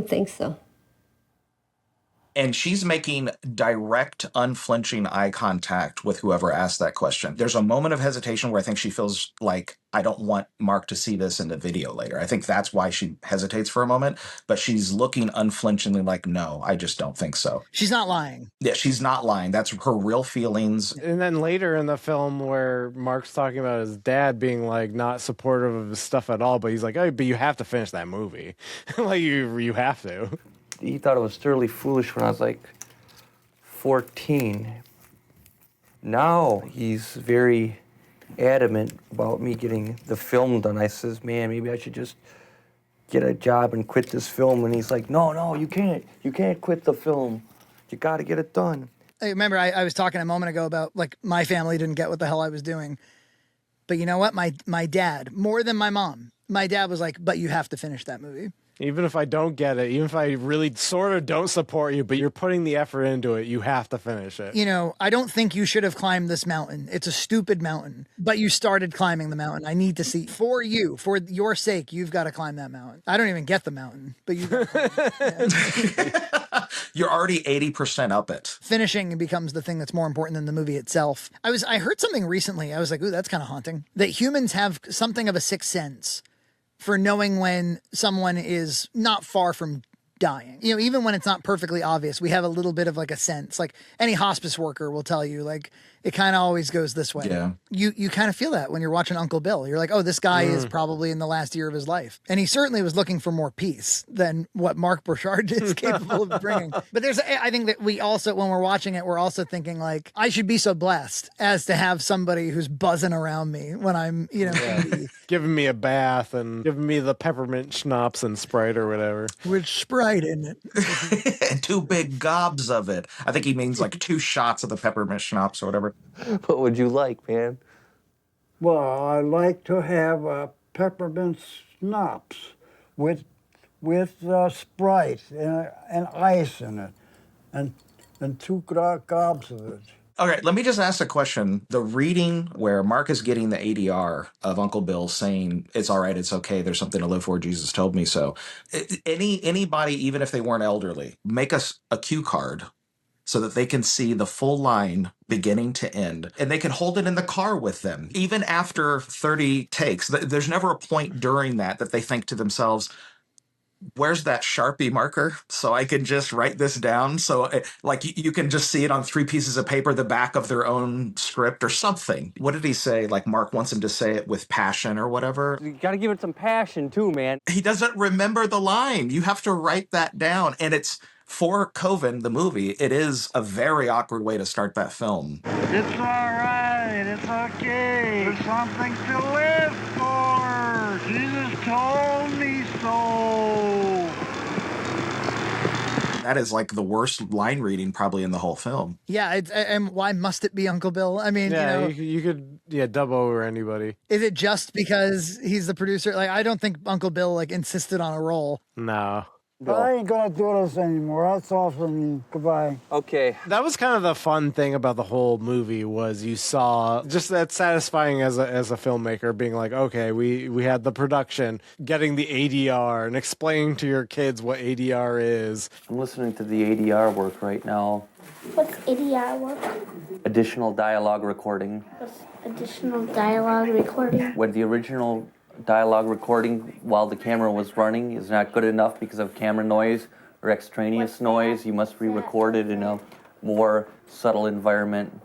think so. And she's making direct, unflinching eye contact with whoever asked that question. There's a moment of hesitation where I think she feels like, I don't want Mark to see this in the video later. I think that's why she hesitates for a moment, but she's looking unflinchingly like, no, I just don't think so. She's not lying. Yeah, she's not lying. That's her real feelings. And then later in the film where Mark's talking about his dad being like not supportive of his stuff at all, but he's like, oh, but you have to finish that movie. Like you have to. He thought it was thoroughly foolish when I was like 14. Now he's very adamant about me getting the film done. I says, man, maybe I should just get a job and quit this film. And he's like, no, you can't. You can't quit the film. You got to get it done. Hey, remember, I was talking a moment ago about like my family didn't get what the hell I was doing. But you know what? My dad, more than my mom, my dad was like, but you have to finish that movie. Even if I don't get it, even if I really sort of don't support you, but you're putting the effort into it, you have to finish it. You know, I don't think you should have climbed this mountain. It's a stupid mountain, but you started climbing the mountain. I need to see for your sake, you've got to climb that mountain. I don't even get the mountain, but you. You're already 80% up it. Finishing becomes the thing that's more important than the movie itself. I heard something recently. I was like, ooh, that's kind of haunting. That humans have something of a sixth sense for knowing when someone is not far from dying. You know, even when it's not perfectly obvious, we have a little bit of like a sense. Like any hospice worker will tell you, like, it kind of always goes this way. Yeah. You kind of feel that when you're watching Uncle Bill. You're like, oh, this guy is probably in the last year of his life. And he certainly was looking for more peace than what Mark Burchard is capable of bringing. But I think that we also, when we're watching it, we're also thinking like, I should be so blessed as to have somebody who's buzzing around me when I'm, giving me a bath and giving me the peppermint schnapps and Sprite or whatever. With Sprite in it. And 2 big gobs of it. I think he means like 2 shots of the peppermint schnapps or whatever. What would you like, man? Well, I like to have a peppermint schnapps with Sprite and ice in it, and 2 gobs of it. Okay, let me just ask a question. The reading where Mark is getting the ADR of Uncle Bill saying, it's all right, it's okay, there's something to live for, Jesus told me so. Anybody, even if they weren't elderly, make us a cue card so that they can see the full line beginning to end, and they can hold it in the car with them. Even after 30 takes, there's never a point during that they think to themselves, where's that Sharpie marker so I can just write this down? So like you can just see it on 3 pieces of paper, the back of their own script or something. What did he say? Like Mark wants him to say it with passion or whatever. You got to give it some passion too, man. He doesn't remember the line. You have to write that down. And it's, for Coven, the movie, it is a very awkward way to start that film. It's all right. It's okay. There's something to live for. Jesus told me so. That is like the worst line reading probably in the whole film. Yeah, and why must it be Uncle Bill? I mean, you could dub over anybody. Is it just because he's the producer? Like, I don't think Uncle Bill like insisted on a role. No. But I ain't gonna do this anymore. That's all for me. Goodbye. Okay. That was kind of the fun thing about the whole movie was you saw just that satisfying as a filmmaker being like, okay, we had the production, getting the ADR and explaining to your kids what ADR is. I'm listening to the ADR work right now. What's ADR work? Additional dialogue recording. What's additional dialogue recording? When the original dialogue recording while the camera was running is not good enough because of camera noise or extraneous noise, you must re-record it in a more subtle environment.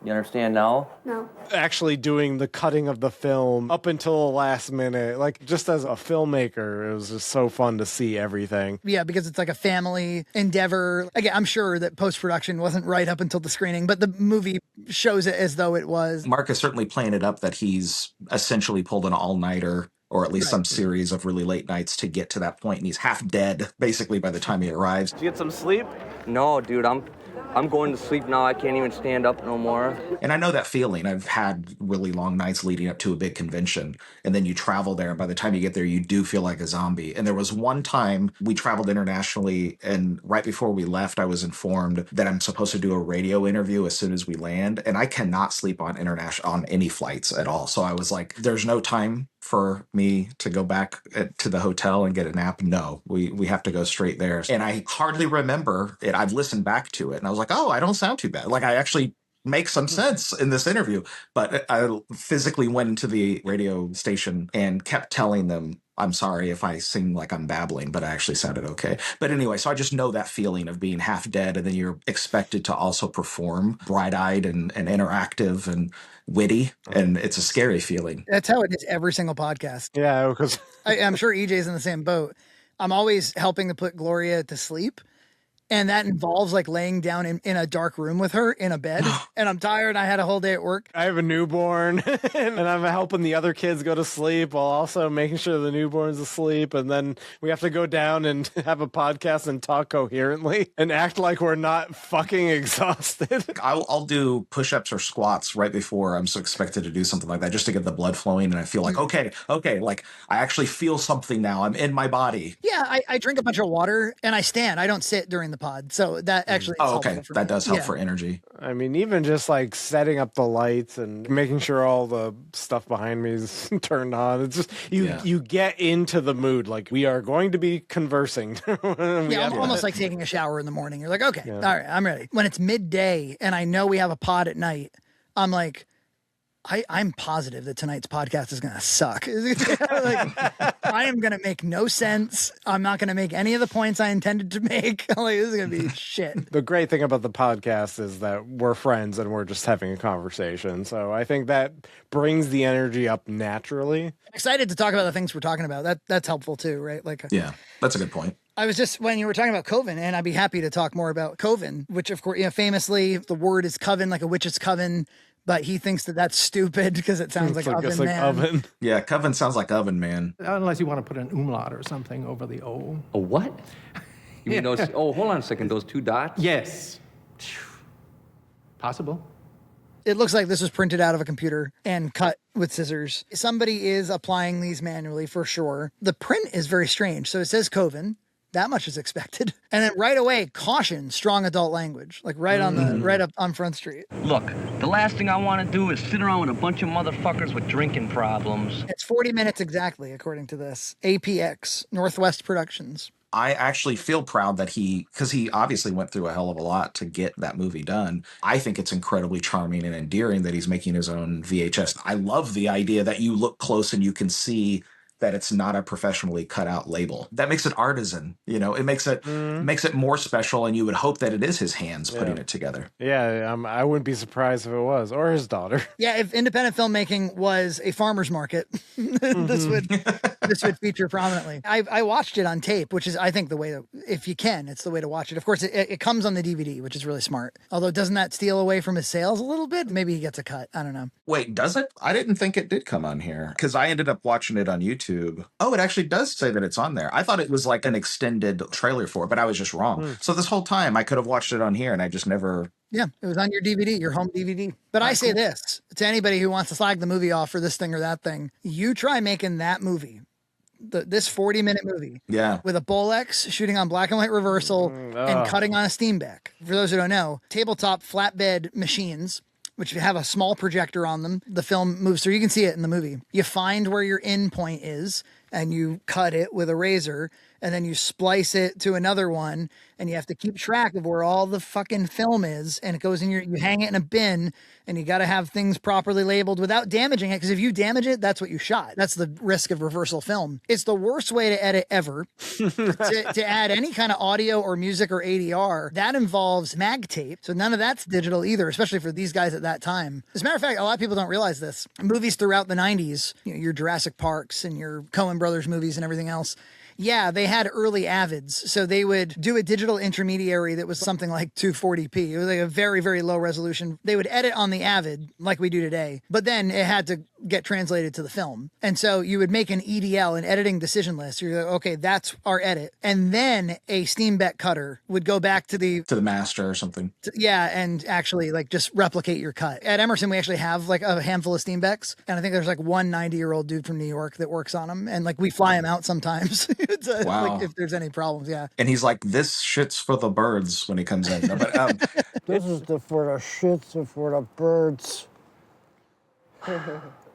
You understand now? No. Actually doing the cutting of the film up until the last minute. Like, just as a filmmaker, it was just so fun to see everything. Yeah, because it's like a family endeavor. Again, I'm sure that post-production wasn't right up until the screening, but the movie shows it as though it was. Mark is certainly playing it up that he's essentially pulled an all-nighter, or at least some series of really late nights to get to that point, and he's half dead, basically, by the time he arrives. Did you get some sleep? No, dude, I'm going to sleep now. I can't even stand up no more. And I know that feeling. I've had really long nights leading up to a big convention, and then you travel there, and by the time you get there, you do feel like a zombie. And there was one time we traveled internationally, and right before we left, I was informed that I'm supposed to do a radio interview as soon as we land, and I cannot sleep on any flights at all. So I was like, there's no time for me to go back to the hotel and get a nap. No, we have to go straight there. And I hardly remember it. I've listened back to it, and I was like, oh, I don't sound too bad. Like, I actually make some sense in this interview. But I physically went into the radio station and kept telling them, I'm sorry if I seem like I'm babbling, but I actually sounded okay. But anyway, so I just know that feeling of being half dead, and then you're expected to also perform bright-eyed and interactive and witty, and it's a scary feeling. That's how it is every single podcast. Yeah, because I'm sure EJ's in the same boat. I'm always helping to put Gloria to sleep, and that involves like laying down in a dark room with her in a bed, and I'm tired. I had a whole day at work. I have a newborn, and I'm helping the other kids go to sleep while also making sure the newborn's asleep. And then we have to go down and have a podcast and talk coherently and act like we're not fucking exhausted. I'll do push-ups or squats right before I'm so expected to do something like that, just to get the blood flowing, and I feel like, okay, like I actually feel something now. I'm in my body. Yeah, I drink a bunch of water, and I stand. I don't sit during the pod, so that actually is okay, that does help for energy. I mean, even just like setting up the lights and making sure all the stuff behind me is turned on. It's just you get into the mood. Like, we are going to be conversing. Almost like taking a shower in the morning. You're like, okay, all right, I'm ready. When it's midday and I know we have a pod at night, I'm like, I'm positive that tonight's podcast is going to suck. Like, I am going to make no sense. I'm not going to make any of the points I intended to make. Like, this is going to be shit. The great thing about the podcast is that we're friends and we're just having a conversation. So I think that brings the energy up naturally. Excited to talk about the things we're talking about. That's helpful too, right? Like, yeah, that's a good point. I was just, when you were talking about coven, and I'd be happy to talk more about coven, which of course, famously the word is coven, like a witch's coven. But he thinks that that's stupid because it sounds like oven man. Oven. Yeah, coven sounds like oven man. Unless you want to put an umlaut or something over the O. A what? You mean those? Oh, hold on a second. Those 2 dots? Yes. Possible. It looks like this was printed out of a computer and cut with scissors. Somebody is applying these manually for sure. The print is very strange. So it says coven. That much is expected. And then right away, caution, strong adult language, like right up on Front Street. Look, the last thing I want to do is sit around with a bunch of motherfuckers with drinking problems. It's 40 minutes exactly, according to this. APX, Northwest Productions. I actually feel proud that because he obviously went through a hell of a lot to get that movie done. I think it's incredibly charming and endearing that he's making his own VHS. I love the idea that you look close and you can see that it's not a professionally cut out label. That makes it artisan. It makes it more special, and you would hope that it is his hands putting it together. Yeah, I wouldn't be surprised if it was, or his daughter. Yeah, if independent filmmaking was a farmer's market, this would feature prominently. I watched it on tape, which is, I think, the way to, if you can, it's the way to watch it. Of course, it comes on the DVD, which is really smart. Although, doesn't that steal away from his sales a little bit? Maybe he gets a cut. I don't know. Wait, does it? I didn't think it did come on here, because I ended up watching it on YouTube. Oh, it actually does say that it's on there. I thought it was like an extended trailer for it, but I was just wrong. So this whole time I could have watched it on here and I just never... Yeah, it was on your DVD, your home DVD. But I say this to anybody who wants to slag the movie off for this thing or that thing. You try making that movie, this 40-minute movie, with a Bolex shooting on black and white reversal and cutting on a Steenbeck. For those who don't know, tabletop flatbed machines, which have a small projector on them. The film moves through. You can see it in the movie. You find where your end point is, and you cut it with a razor, and then you splice it to another one, and you have to keep track of where all the fucking film is, and it goes in you hang it in a bin, and you got to have things properly labeled without damaging it, because if you damage it, that's what you shot. That's the risk of reversal film. It's the worst way to edit ever. to add any kind of audio or music or ADR, that involves mag tape, so none of that's digital either, especially for these guys at that time. As a matter of fact, a lot of people don't realize this. Movies throughout the 90s, your Jurassic Parks and your Coen Brothers movies and everything else, yeah, they had early avids. So they would do a digital intermediary that was something like 240p. It was like a very, very low resolution. They would edit on the avid like we do today, but then it had to get translated to the film. And so you would make an EDL, an editing decision list. You're like, okay, that's our edit. And then a Steenbeck cutter would go back to the master or something. And actually like just replicate your cut. At Emerson, we actually have like a handful of Steenbecks. And I think there's like one 90-year-old dude from New York that works on them. And like we fly him out sometimes. Wow. Like if there's any problems, yeah. And he's like, this shit's for the birds when he comes in. No, but, this is for the shits and for the birds.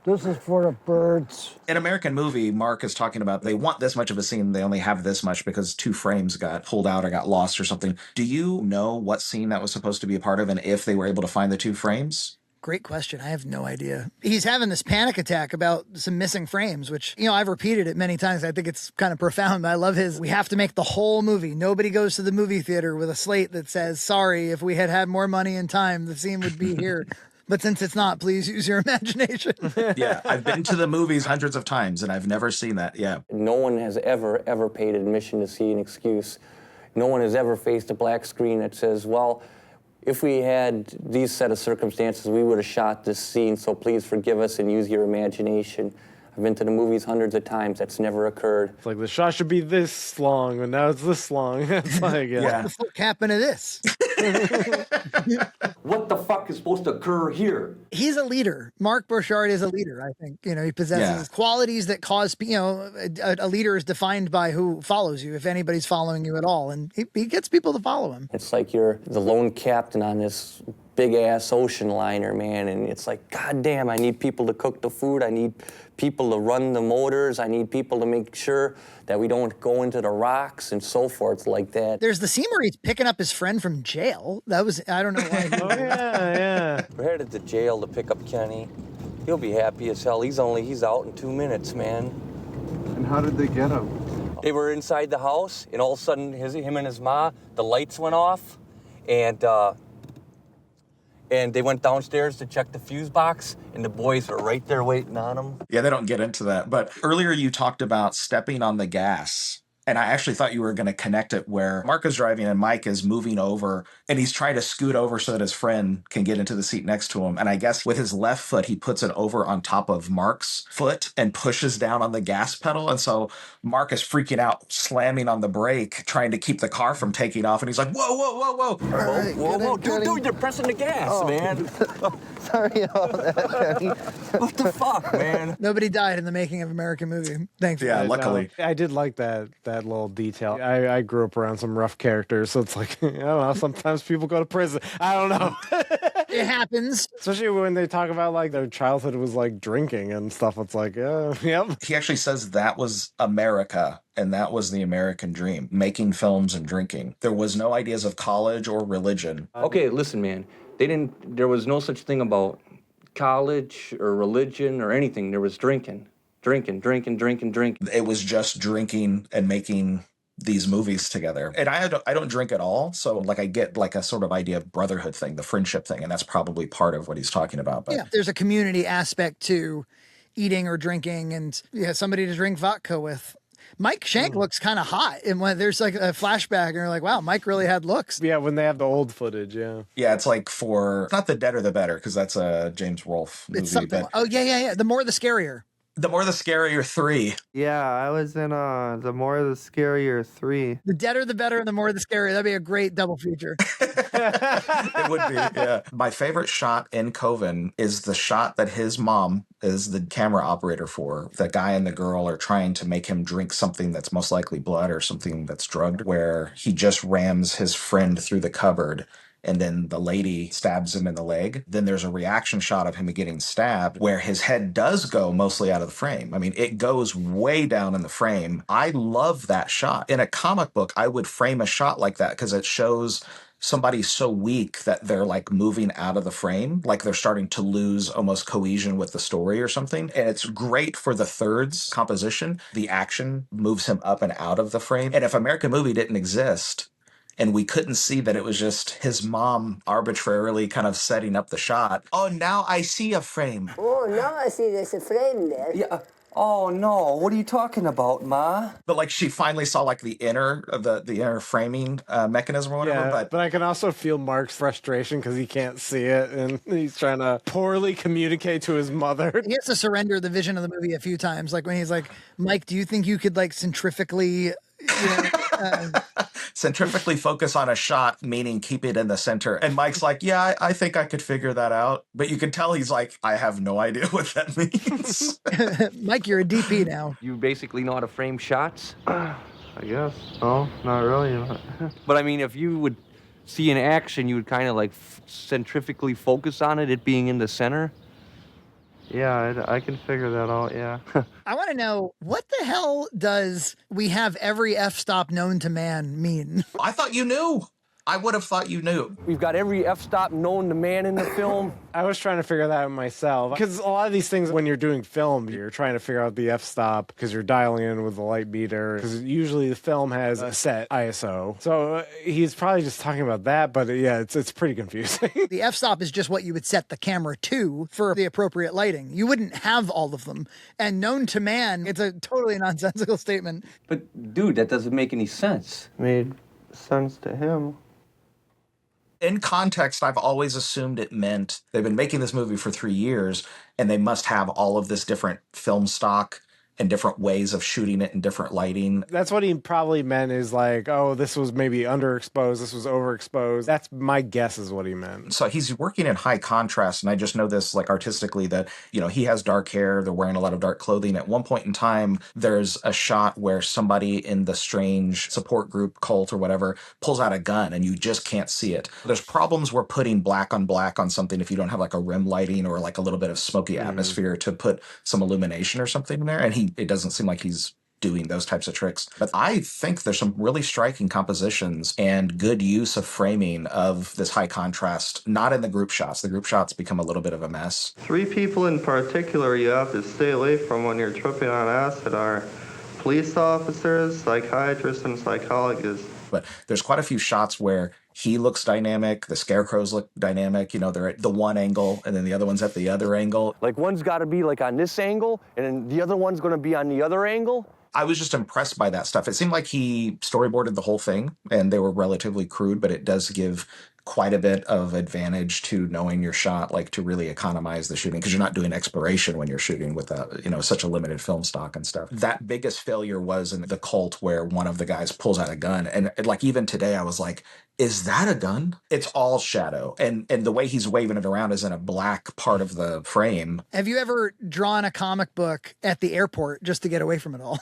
This is for the birds. In American Movie, Mark is talking about they want this much of a scene. They only have this much because 2 frames got pulled out or got lost or something. Do you know what scene that was supposed to be a part of and if they were able to find the 2 frames? Great question. I have no idea. He's having this panic attack about some missing frames, which, I've repeated it many times. I think it's kind of profound. I love we have to make the whole movie. Nobody goes to the movie theater with a slate that says, sorry, if we had had more money and time, the scene would be here. But since it's not, please use your imagination. Yeah, I've been to the movies hundreds of times and I've never seen that. Yeah. No one has ever paid admission to see an excuse. No one has ever faced a black screen that says, well, if we had these set of circumstances, we would have shot this scene, so please forgive us and use your imagination. I've been to the movies hundreds of times. That's never occurred. It's like the shot should be this long, and now it's this long. It's like, what the fuck happened to this? What the fuck is supposed to occur here? He's a leader. Mark Borchardt is a leader, I think. He possesses qualities that cause, a leader is defined by who follows you, if anybody's following you at all. And he gets people to follow him. It's like you're the lone captain on this big-ass ocean liner, man, and it's like, God damn, I need people to cook the food, I need people to run the motors, I need people to make sure that we don't go into the rocks and so forth like that. There's the scene where he's picking up his friend from jail. That was, I don't know why. We're headed to jail to pick up Kenny. He'll be happy as hell. He's out in 2 minutes, man. And how did they get him? They were inside the house, and all of a sudden, him and his ma, the lights went off, and they went downstairs to check the fuse box, and the boys were right there waiting on them. Yeah, they don't get into that. But earlier you talked about stepping on the gas. And I actually thought you were going to connect it where Mark is driving and Mike is moving over and he's trying to scoot over so that his friend can get into the seat next to him. And I guess with his left foot, he puts it over on top of Mark's foot and pushes down on the gas pedal. And so Mark is freaking out, slamming on the brake, trying to keep the car from taking off. And he's like, whoa, whoa, whoa, whoa. Whoa, dude, you're pressing the gas, man. Sorry about that. What the fuck, man? Nobody died in the making of American movie. Thanks. Yeah, luckily. I did like that little detail. I grew up around some rough characters, so it's like, I don't know, sometimes people go to prison. I don't know. It happens. Especially when they talk about like their childhood was like drinking and stuff. It's like, yep. He actually says that was America. And that was the American dream, making films and drinking. There was no ideas of college or religion. Okay, listen, man. There was no such thing about college or religion or anything. There was drinking. It was just drinking and making these movies together. And I don't drink at all. So like I get like a sort of idea of brotherhood thing, the friendship thing. And that's probably part of what he's talking about. But yeah, there's a community aspect to eating or drinking and somebody to drink vodka with. Mike Shank looks kind of hot. And when there's like a flashback and you're like, wow, Mike really had looks. Yeah, when they have the old footage, yeah. Yeah, it's like for, not The Deader the Better, because that's a James Rolfe movie. It's something. Oh, yeah. The more the scarier. The More the Scarier 3. Yeah, I was in The More the Scarier 3. The Deader the Better and The More the Scarier. That'd be a great double feature. It would be, yeah. My favorite shot in Coven is the shot that his mom is the camera operator for. The guy and the girl are trying to make him drink something that's most likely blood or something that's drugged, where he just rams his friend through the cupboard and then the lady stabs him in the leg. Then there's a reaction shot of him getting stabbed where his head does go mostly out of the frame. I mean, it goes way down in the frame. I love that shot. In a comic book, I would frame a shot like that because it shows somebody so weak that they're like moving out of the frame, like they're starting to lose almost cohesion with the story or something. And it's great for the thirds composition. The action moves him up and out of the frame. And if American Movie didn't exist, and we couldn't see that it was just his mom arbitrarily kind of setting up the shot. Oh, now I see a frame. Oh, now I see there's a frame there. Yeah. Oh, no. What are you talking about, Ma? But like she finally saw like the inner framing mechanism or whatever. Yeah, but I can also feel Mark's frustration because he can't see it and he's trying to poorly communicate to his mother. He has to surrender the vision of the movie a few times. Like when he's like, Mike, do you think you could like centrifugally... centrifugally focus on a shot, meaning keep it in the center. And Mike's like, yeah, I think I could figure that out. But you can tell he's like, I have no idea what that means. Mike, you're a DP now. You basically know how to frame shots? I guess. Oh, not really. But I mean, if you would see an action, you would kind of like centrifugally focus on it being in the center. Yeah, I can figure that out, yeah. I want to know, what the hell does we have every f-stop known to man mean? I thought you knew. I would have thought you knew. We've got every f-stop known to man in the film. I was trying to figure that out myself. Because a lot of these things, when you're doing film, you're trying to figure out the f-stop because you're dialing in with the light meter. Because usually the film has a set ISO. So he's probably just talking about that. But yeah, it's pretty confusing. The f-stop is just what you would set the camera to for the appropriate lighting. You wouldn't have all of them. And known to man, it's a totally nonsensical statement. But dude, that doesn't make any sense. Made sense to him. In context, I've always assumed it meant they've been making this movie for 3 years and they must have all of this different film stock and different ways of shooting it and different lighting. That's what he probably meant is like, oh, this was maybe underexposed, this was overexposed. That's my guess is what he meant. So he's working in high contrast, and I just know this like artistically that, you know, he has dark hair, they're wearing a lot of dark clothing. At one point in time, there's a shot where somebody in the strange support group cult or whatever pulls out a gun and you just can't see it. There's problems where putting black on something if you don't have like a rim lighting or like a little bit of smoky atmosphere to put some illumination or something in there. And it doesn't seem like he's doing those types of tricks. But I think there's some really striking compositions and good use of framing of this high contrast, not in the group shots. The group shots become a little bit of a mess. 3 people in particular you have to stay away from when you're tripping on acid are police officers, psychiatrists, and psychologists. But there's quite a few shots where he looks dynamic, the scarecrows look dynamic, they're at the one angle and then the other one's at the other angle. Like one's got to be like on this angle and then the other one's going to be on the other angle. I was just impressed by that stuff. It seemed like he storyboarded the whole thing and they were relatively crude, but it does give quite a bit of advantage to knowing your shot, like to really economize the shooting, because you're not doing exploration when you're shooting with such a limited film stock and stuff. That biggest failure was in The Cult, where one of the guys pulls out a gun, and like even today I was like, is that a gun? It's all shadow, and the way he's waving it around is in a black part of the frame. Have you ever drawn a comic book at the airport just to get away from it all?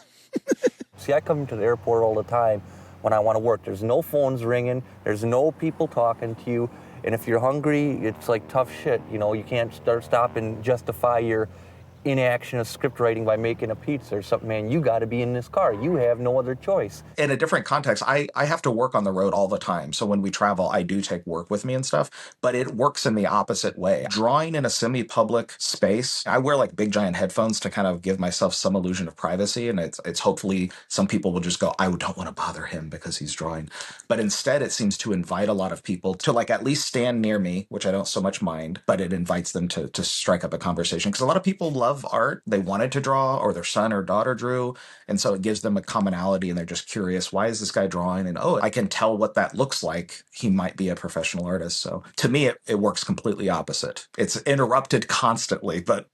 See, I come to the airport all the time when I want to work. There's no phones ringing, there's no people talking to you, and if you're hungry, it's like tough shit. You can't stop and justify your inaction of script writing by making a pizza or something, man. You got to be in this car. You have no other choice. In a different context, I have to work on the road all the time. So when we travel, I do take work with me and stuff, but it works in the opposite way. Drawing in a semi-public space, I wear like big giant headphones to kind of give myself some illusion of privacy. And it's hopefully some people will just go, I don't want to bother him because he's drawing. But instead, it seems to invite a lot of people to like at least stand near me, which I don't so much mind, but it invites them to strike up a conversation. Because a lot of people love art. They wanted to draw, or their son or daughter drew, and so it gives them a commonality, and they're just curious, why is this guy drawing? And I can tell what that looks like. He might be a professional artist. So to me, it works completely opposite. It's interrupted constantly, but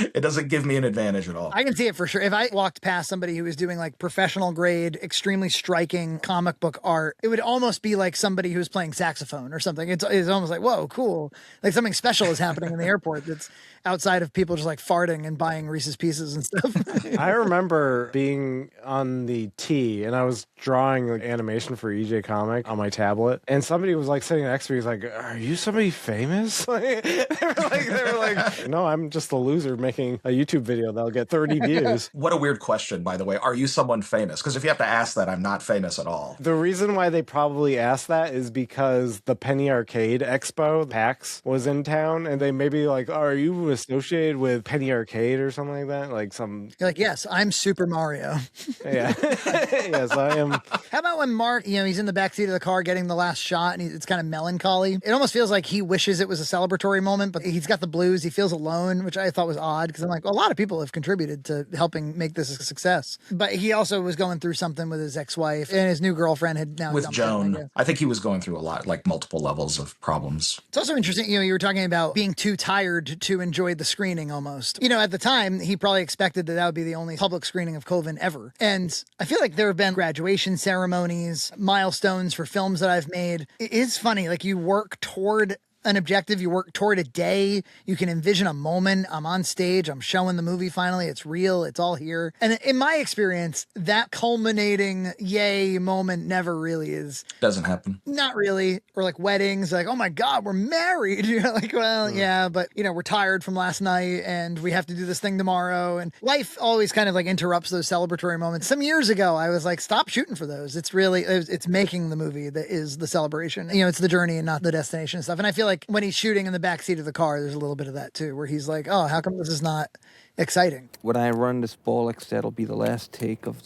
it doesn't give me an advantage at all. I can see it for sure. If I walked past somebody who was doing like professional grade, extremely striking comic book art, it would almost be like somebody who's playing saxophone or something. It's almost like, whoa, cool. Like something special is happening in the airport that's outside of people just like farting and buying Reese's Pieces and stuff. I remember being on the T and I was drawing like animation for EJ Comic on my tablet, and somebody was like sitting next to me. He's like, "Are you somebody famous?" They were like, "No, I'm just a loser making a YouTube video that'll get 30 views." What a weird question, by the way. Are you someone famous? Because if you have to ask that, I'm not famous at all. The reason why they probably asked that is because the Penny Arcade Expo, PAX, was in town, and they maybe like, "Are you associated with Penny Arcade or something like that?" Like some. You're like, yes, I'm Super Mario. Yeah. Yes, I am. How about when Mark, he's in the backseat of the car getting the last shot and it's kind of melancholy. It almost feels like he wishes it was a celebratory moment, but he's got the blues. He feels alone, which I thought was odd because I'm like, well, a lot of people have contributed to helping make this a success. But he also was going through something with his ex-wife, and his new girlfriend had now with Joan. I think he was going through a lot, like multiple levels of problems. It's also interesting, you were talking about being too tired to enjoy the screening almost. At the time, he probably expected that would be the only public screening of Coven ever. And I feel like there have been graduation ceremonies, milestones for films that I've made. It is funny, like you work toward an objective, you work toward a day, you can envision a moment. I'm on stage, I'm showing the movie finally, it's real, it's all here. And in my experience, that culminating yay moment never really is. Doesn't happen. Not really. Or like weddings, like, oh my God, we're married. Like, well, yeah, but we're tired from last night and we have to do this thing tomorrow. And life always kind of like interrupts those celebratory moments. Some years ago, I was like, stop shooting for those. It's really, it's making the movie that is the celebration. It's the journey and not the destination and stuff. And I feel like when he's shooting in the backseat of the car, there's a little bit of that too, where he's like, oh, how come this is not exciting? When I run this Bolex, that'll be the last take of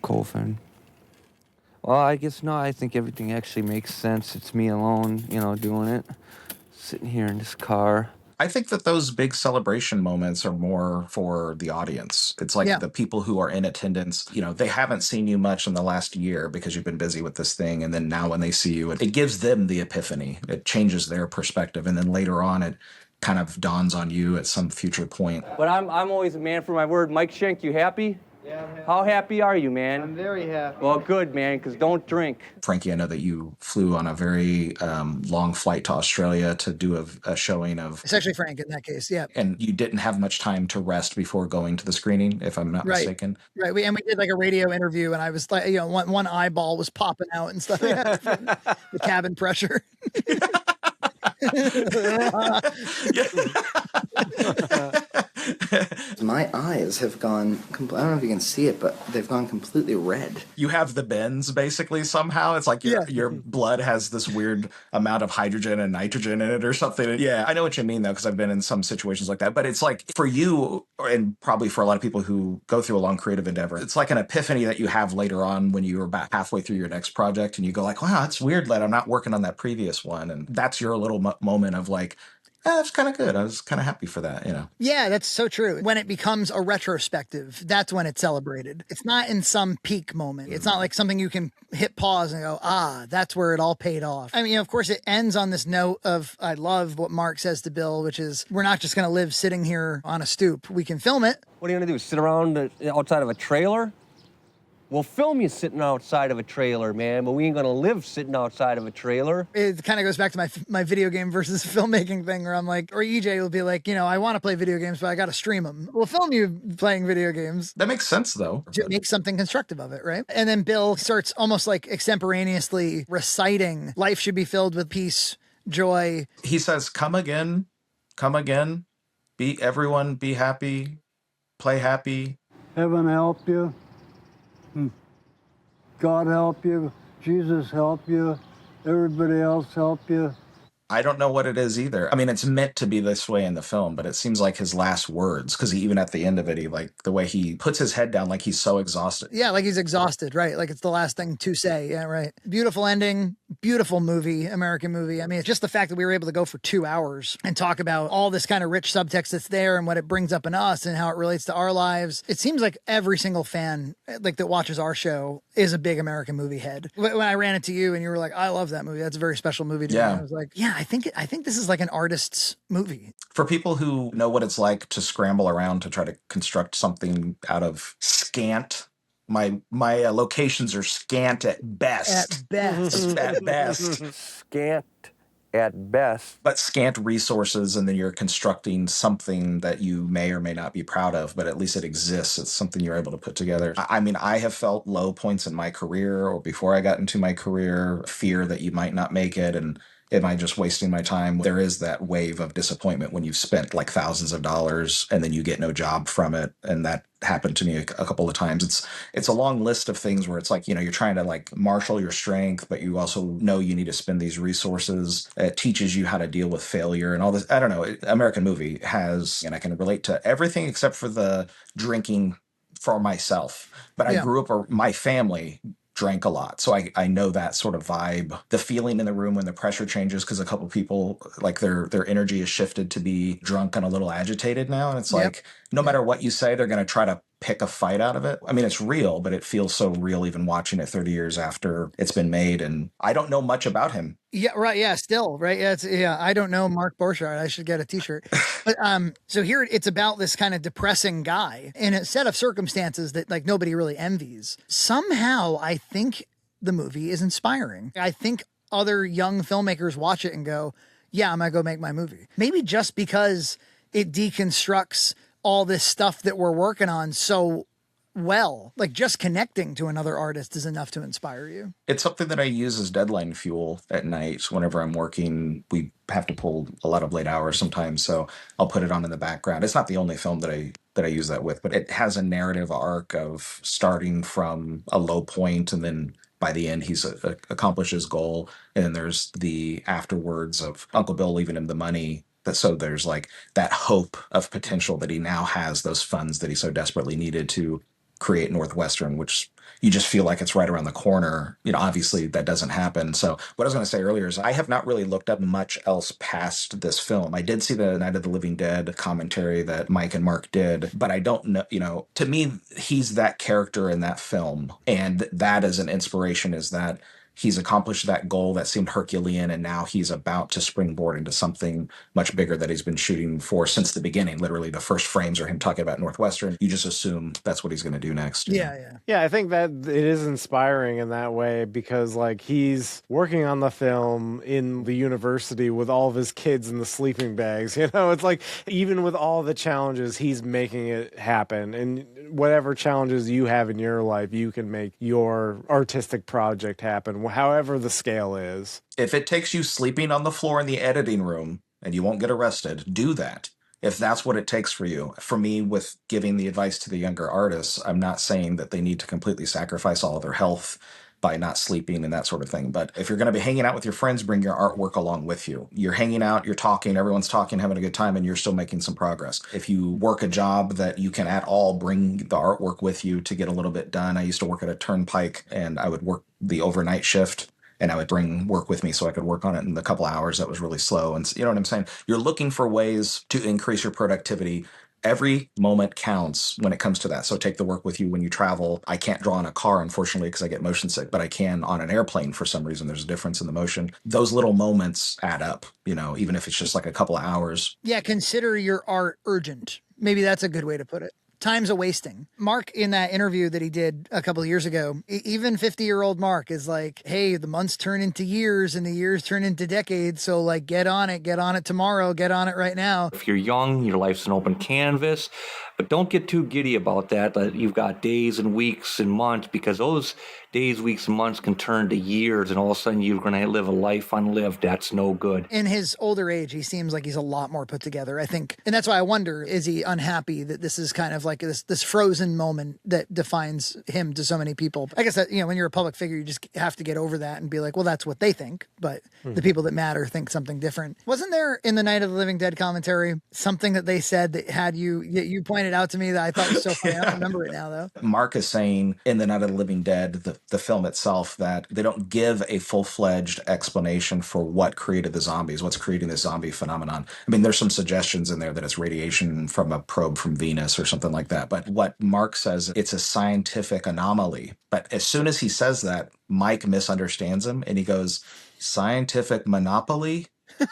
Coven. Well, I guess no, I think everything actually makes sense. It's me alone, doing it. Sitting here in this car. I think that those big celebration moments are more for the audience. It's like the people who are in attendance, they haven't seen you much in the last year because you've been busy with this thing. And then now when they see you, it gives them the epiphany. It changes their perspective. And then later on, it kind of dawns on you at some future point. But I'm always a man for my word. Mike Schenk, you happy? Yeah, I'm happy. How happy are you, man? I'm very happy. Well, good, man, because don't drink. Frankie, I know that you flew on a very long flight to Australia to do a showing of... It's actually Frank in that case, yeah. And you didn't have much time to rest before going to the screening, if I'm not mistaken. Right, we did like a radio interview, and I was like, one eyeball was popping out and stuff. The cabin pressure. My eyes have gone, I don't know if you can see it, but they've gone completely red. You have the bends basically somehow. It's like your blood has this weird amount of hydrogen and nitrogen in it or something. Yeah, I know what you mean though, because I've been in some situations like that. But it's like for you, and probably for a lot of people who go through a long creative endeavor, it's like an epiphany that you have later on when you're about halfway through your next project and you go like, wow, it's weird that I'm not working on that previous one. And that's your little moment of like, that's kind of good. I was kind of happy for that, you know? Yeah, that's so true. When it becomes a retrospective, that's when it's celebrated. It's not in some peak moment. It's not like something you can hit pause and go, that's where it all paid off. I mean, of course, it ends on this note of, I love what Mark says to Bill, which is, we're not just going to live sitting here on a stoop. We can film it. What are you going to do, sit around outside of a trailer? We'll film you sitting outside of a trailer, man, but we ain't gonna live sitting outside of a trailer. It kind of goes back to my video game versus filmmaking thing where I'm like, or EJ will be like, I want to play video games, but I got to stream them. We'll film you playing video games. That makes sense, though. To make something constructive of it, right? And then Bill starts almost like extemporaneously reciting, life should be filled with peace, joy. He says, come again, be happy, play happy. Heaven help you. God help you, Jesus help you, everybody else help you. I don't know what it is either. I mean, it's meant to be this way in the film, but it seems like his last words, because even at the end of it, he like the way he puts his head down, like he's so exhausted. Yeah, like he's exhausted, right? Like it's the last thing to say. Yeah, right. Beautiful ending, beautiful movie, American movie. I mean, it's just the fact that we were able to go for 2 hours and talk about all this kind of rich subtext that's there and what it brings up in us and how it relates to our lives. It seems like every single fan like that watches our show is a big American movie head. When I ran into you and you were like, I love that movie. That's a very special movie to me. I was like, yeah, I think this is like an artist's movie. For people who know what it's like to scramble around to try to construct something out of scant, my locations are scant at best. At best. At best. Scant at best. But scant resources, and then you're constructing something that you may or may not be proud of, but at least it exists. It's something you're able to put together. I mean, I have felt low points in my career or before I got into my career, fear that you might not make it, and am I just wasting my time? There is that wave of disappointment when you've spent like thousands of dollars and then you get no job from it. And that happened to me a couple of times. It's a long list of things where it's like, you're trying to like marshal your strength, but you also know you need to spend these resources. It teaches you how to deal with failure and all this. I don't know. American Movie has, and I can relate to everything except for the drinking for myself. But I grew up, or my family drank a lot. So I know that sort of vibe, the feeling in the room when the pressure changes, because a couple people, like their energy is shifted to be drunk and a little agitated now. And it's like, no matter what you say, they're going to try to pick a fight out of it. I mean, it's real, but it feels so real even watching it 30 years after it's been made. And I don't know much about him. Yeah, right. Yeah, still, right. Yeah, I don't know Mark Borchardt. I should get a t-shirt. But so here it's about this kind of depressing guy in a set of circumstances that like nobody really envies. Somehow I think the movie is inspiring. I think other young filmmakers watch it and go, yeah, I'm going to go make my movie. Maybe just because it deconstructs all this stuff that we're working on so well, like just connecting to another artist is enough to inspire you. It's something that I use as deadline fuel at night. Whenever I'm working, we have to pull a lot of late hours sometimes, so I'll put it on in the background. It's not the only film that I use that with, but it has a narrative arc of starting from a low point, and then by the end he's accomplished his goal, and then there's the afterwards of Uncle Bill leaving him the money. So there's like that hope of potential that he now has those funds that he so desperately needed to create Northwestern, which you just feel like it's right around the corner. Obviously that doesn't happen. So what I was going to say earlier is I have not really looked up much else past this film. I did see the Night of the Living Dead commentary that Mike and Mark did, but I don't know, to me, he's that character in that film. And that as an inspiration is that he's accomplished that goal that seemed Herculean, and now he's about to springboard into something much bigger that he's been shooting for since the beginning. Literally, the first frames are him talking about Northwestern. You just assume that's what he's going to do next. Yeah, I think that it is inspiring in that way because, like, he's working on the film in the university with all of his kids in the sleeping bags. It's like, even with all the challenges, he's making it happen. And whatever challenges you have in your life, you can make your artistic project happen, however the scale is. If it takes you sleeping on the floor in the editing room and you won't get arrested, do that. If that's what it takes for you, for me, with giving the advice to the younger artists, I'm not saying that they need to completely sacrifice all of their health by not sleeping and that sort of thing. But if you're going to be hanging out with your friends, bring your artwork along with you. You're hanging out, you're talking, everyone's talking, having a good time, and you're still making some progress. If you work a job that you can at all bring the artwork with you to get a little bit done. I used to work at a turnpike, and I would work the overnight shift, and I would bring work with me so I could work on it in the couple hours that was really slow. And you know what I'm saying? You're looking for ways to increase your productivity. Every moment counts when it comes to that. So take the work with you when you travel. I can't draw in a car, unfortunately, because I get motion sick, but I can on an airplane for some reason. There's a difference in the motion. Those little moments add up, you know, even if it's just like a couple of hours. Yeah, consider your art urgent. Maybe that's a good way to put it. Time's a wasting. Mark, in that interview that he did a couple of years ago, even 50-year-old Mark is like, hey, the months turn into years and the years turn into decades. So like, get on it tomorrow, get on it right now. If you're young, your life's an open canvas, but don't get too giddy about that. You've got days and weeks and months, because those days, weeks, and months can turn to years, and all of a sudden you're going to live a life unlived. That's no good. In his older age, he seems like he's a lot more put together, I think. And that's why I wonder, is he unhappy that this is kind of like this frozen moment that defines him to so many people? I guess that, you know, when you're a public figure, you just have to get over that and be like, well, that's what they think. But the people that matter think something different. Wasn't there in the Night of the Living Dead commentary something that they said that had you pointed out to me that I thought was so funny? I don't remember it now, though. Mark is saying in the Night of the Living Dead, the film itself, that they don't give a full-fledged explanation for what created the zombies, what's creating this zombie phenomenon. I mean, there's some suggestions in there that it's radiation from a probe from Venus or something like that. But what Mark says, it's a scientific anomaly. But as soon as he says that, Mike misunderstands him and he goes, scientific monopoly? Well,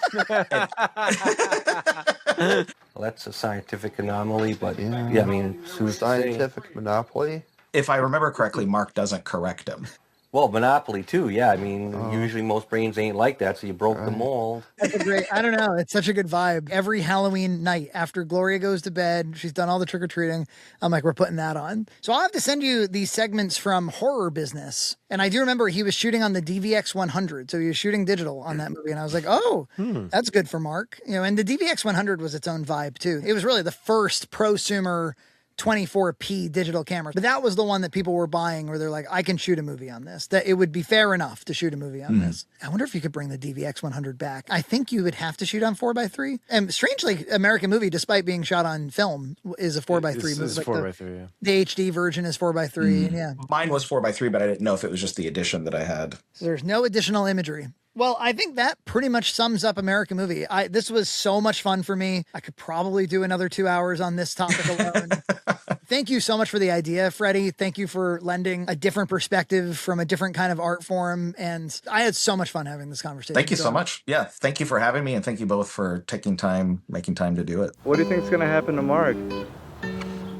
that's a scientific anomaly, but yeah, I mean, Scientific monopoly? If I remember correctly, Mark doesn't correct him. Well, Monopoly too, yeah. I mean, usually most brains ain't like that, so you broke the mold. That's a great, I don't know, it's such a good vibe. Every Halloween night after Gloria goes to bed, she's done all the trick-or-treating, I'm like, we're putting that on. So I'll have to send you these segments from Horror Business. And I do remember he was shooting on the DVX 100, so he was shooting digital on that movie. And I was like, oh, that's good for Mark. You know, and the DVX 100 was its own vibe too. It was really the first prosumer 24p digital camera. But that was the one that people were buying where they're like, I can shoot a movie on this. That it would be fair enough to shoot a movie on this. I wonder if you could bring the DVX 100 back. I think you would have to shoot on 4x3. And strangely, American Movie, despite being shot on film, is a 4x3 movie. It's 4x3, yeah. The HD version is 4x3, yeah. Mine was 4x3, but I didn't know if it was just the edition that I had. So there's no additional imagery. Well, I think that pretty much sums up American Movie. This was so much fun for me. I could probably do another 2 hours on this topic alone. Thank you so much for the idea, Freddie. Thank you for lending a different perspective from a different kind of art form. And I had so much fun having this conversation. Thank you so much. Yeah, thank you for having me, and thank you both for taking time, making time to do it. What do you think's gonna happen to Mark?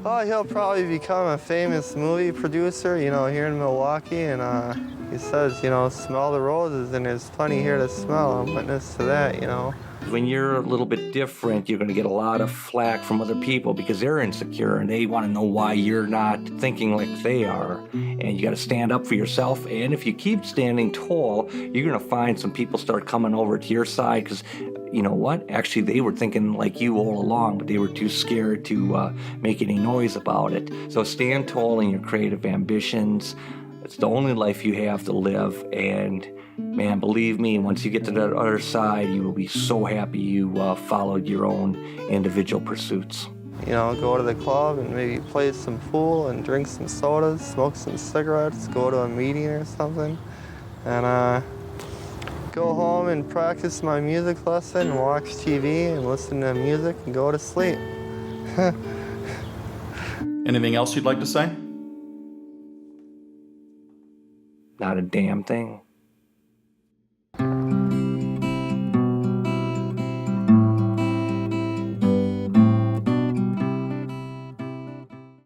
Oh, he'll probably become a famous movie producer, you know, here in Milwaukee. And he says, you know, smell the roses, and there's plenty here to smell. I'm witness to that, you know. When you're a little bit different, you're going to get a lot of flack from other people because they're insecure and they want to know why you're not thinking like they are. And you got to stand up for yourself. And if you keep standing tall, you're going to find some people start coming over to your side because, you know what? Actually, they were thinking like you all along, but they were too scared to make any noise about it. So stand tall in your creative ambitions. It's the only life you have to live. And man, believe me, once you get to that other side, you will be so happy you followed your own individual pursuits. You know, go to the club and maybe play some pool and drink some sodas, smoke some cigarettes, go to a meeting or something, and go home and practice my music lesson and watch TV and listen to music and go to sleep. Anything else you'd like to say? Not a damn thing.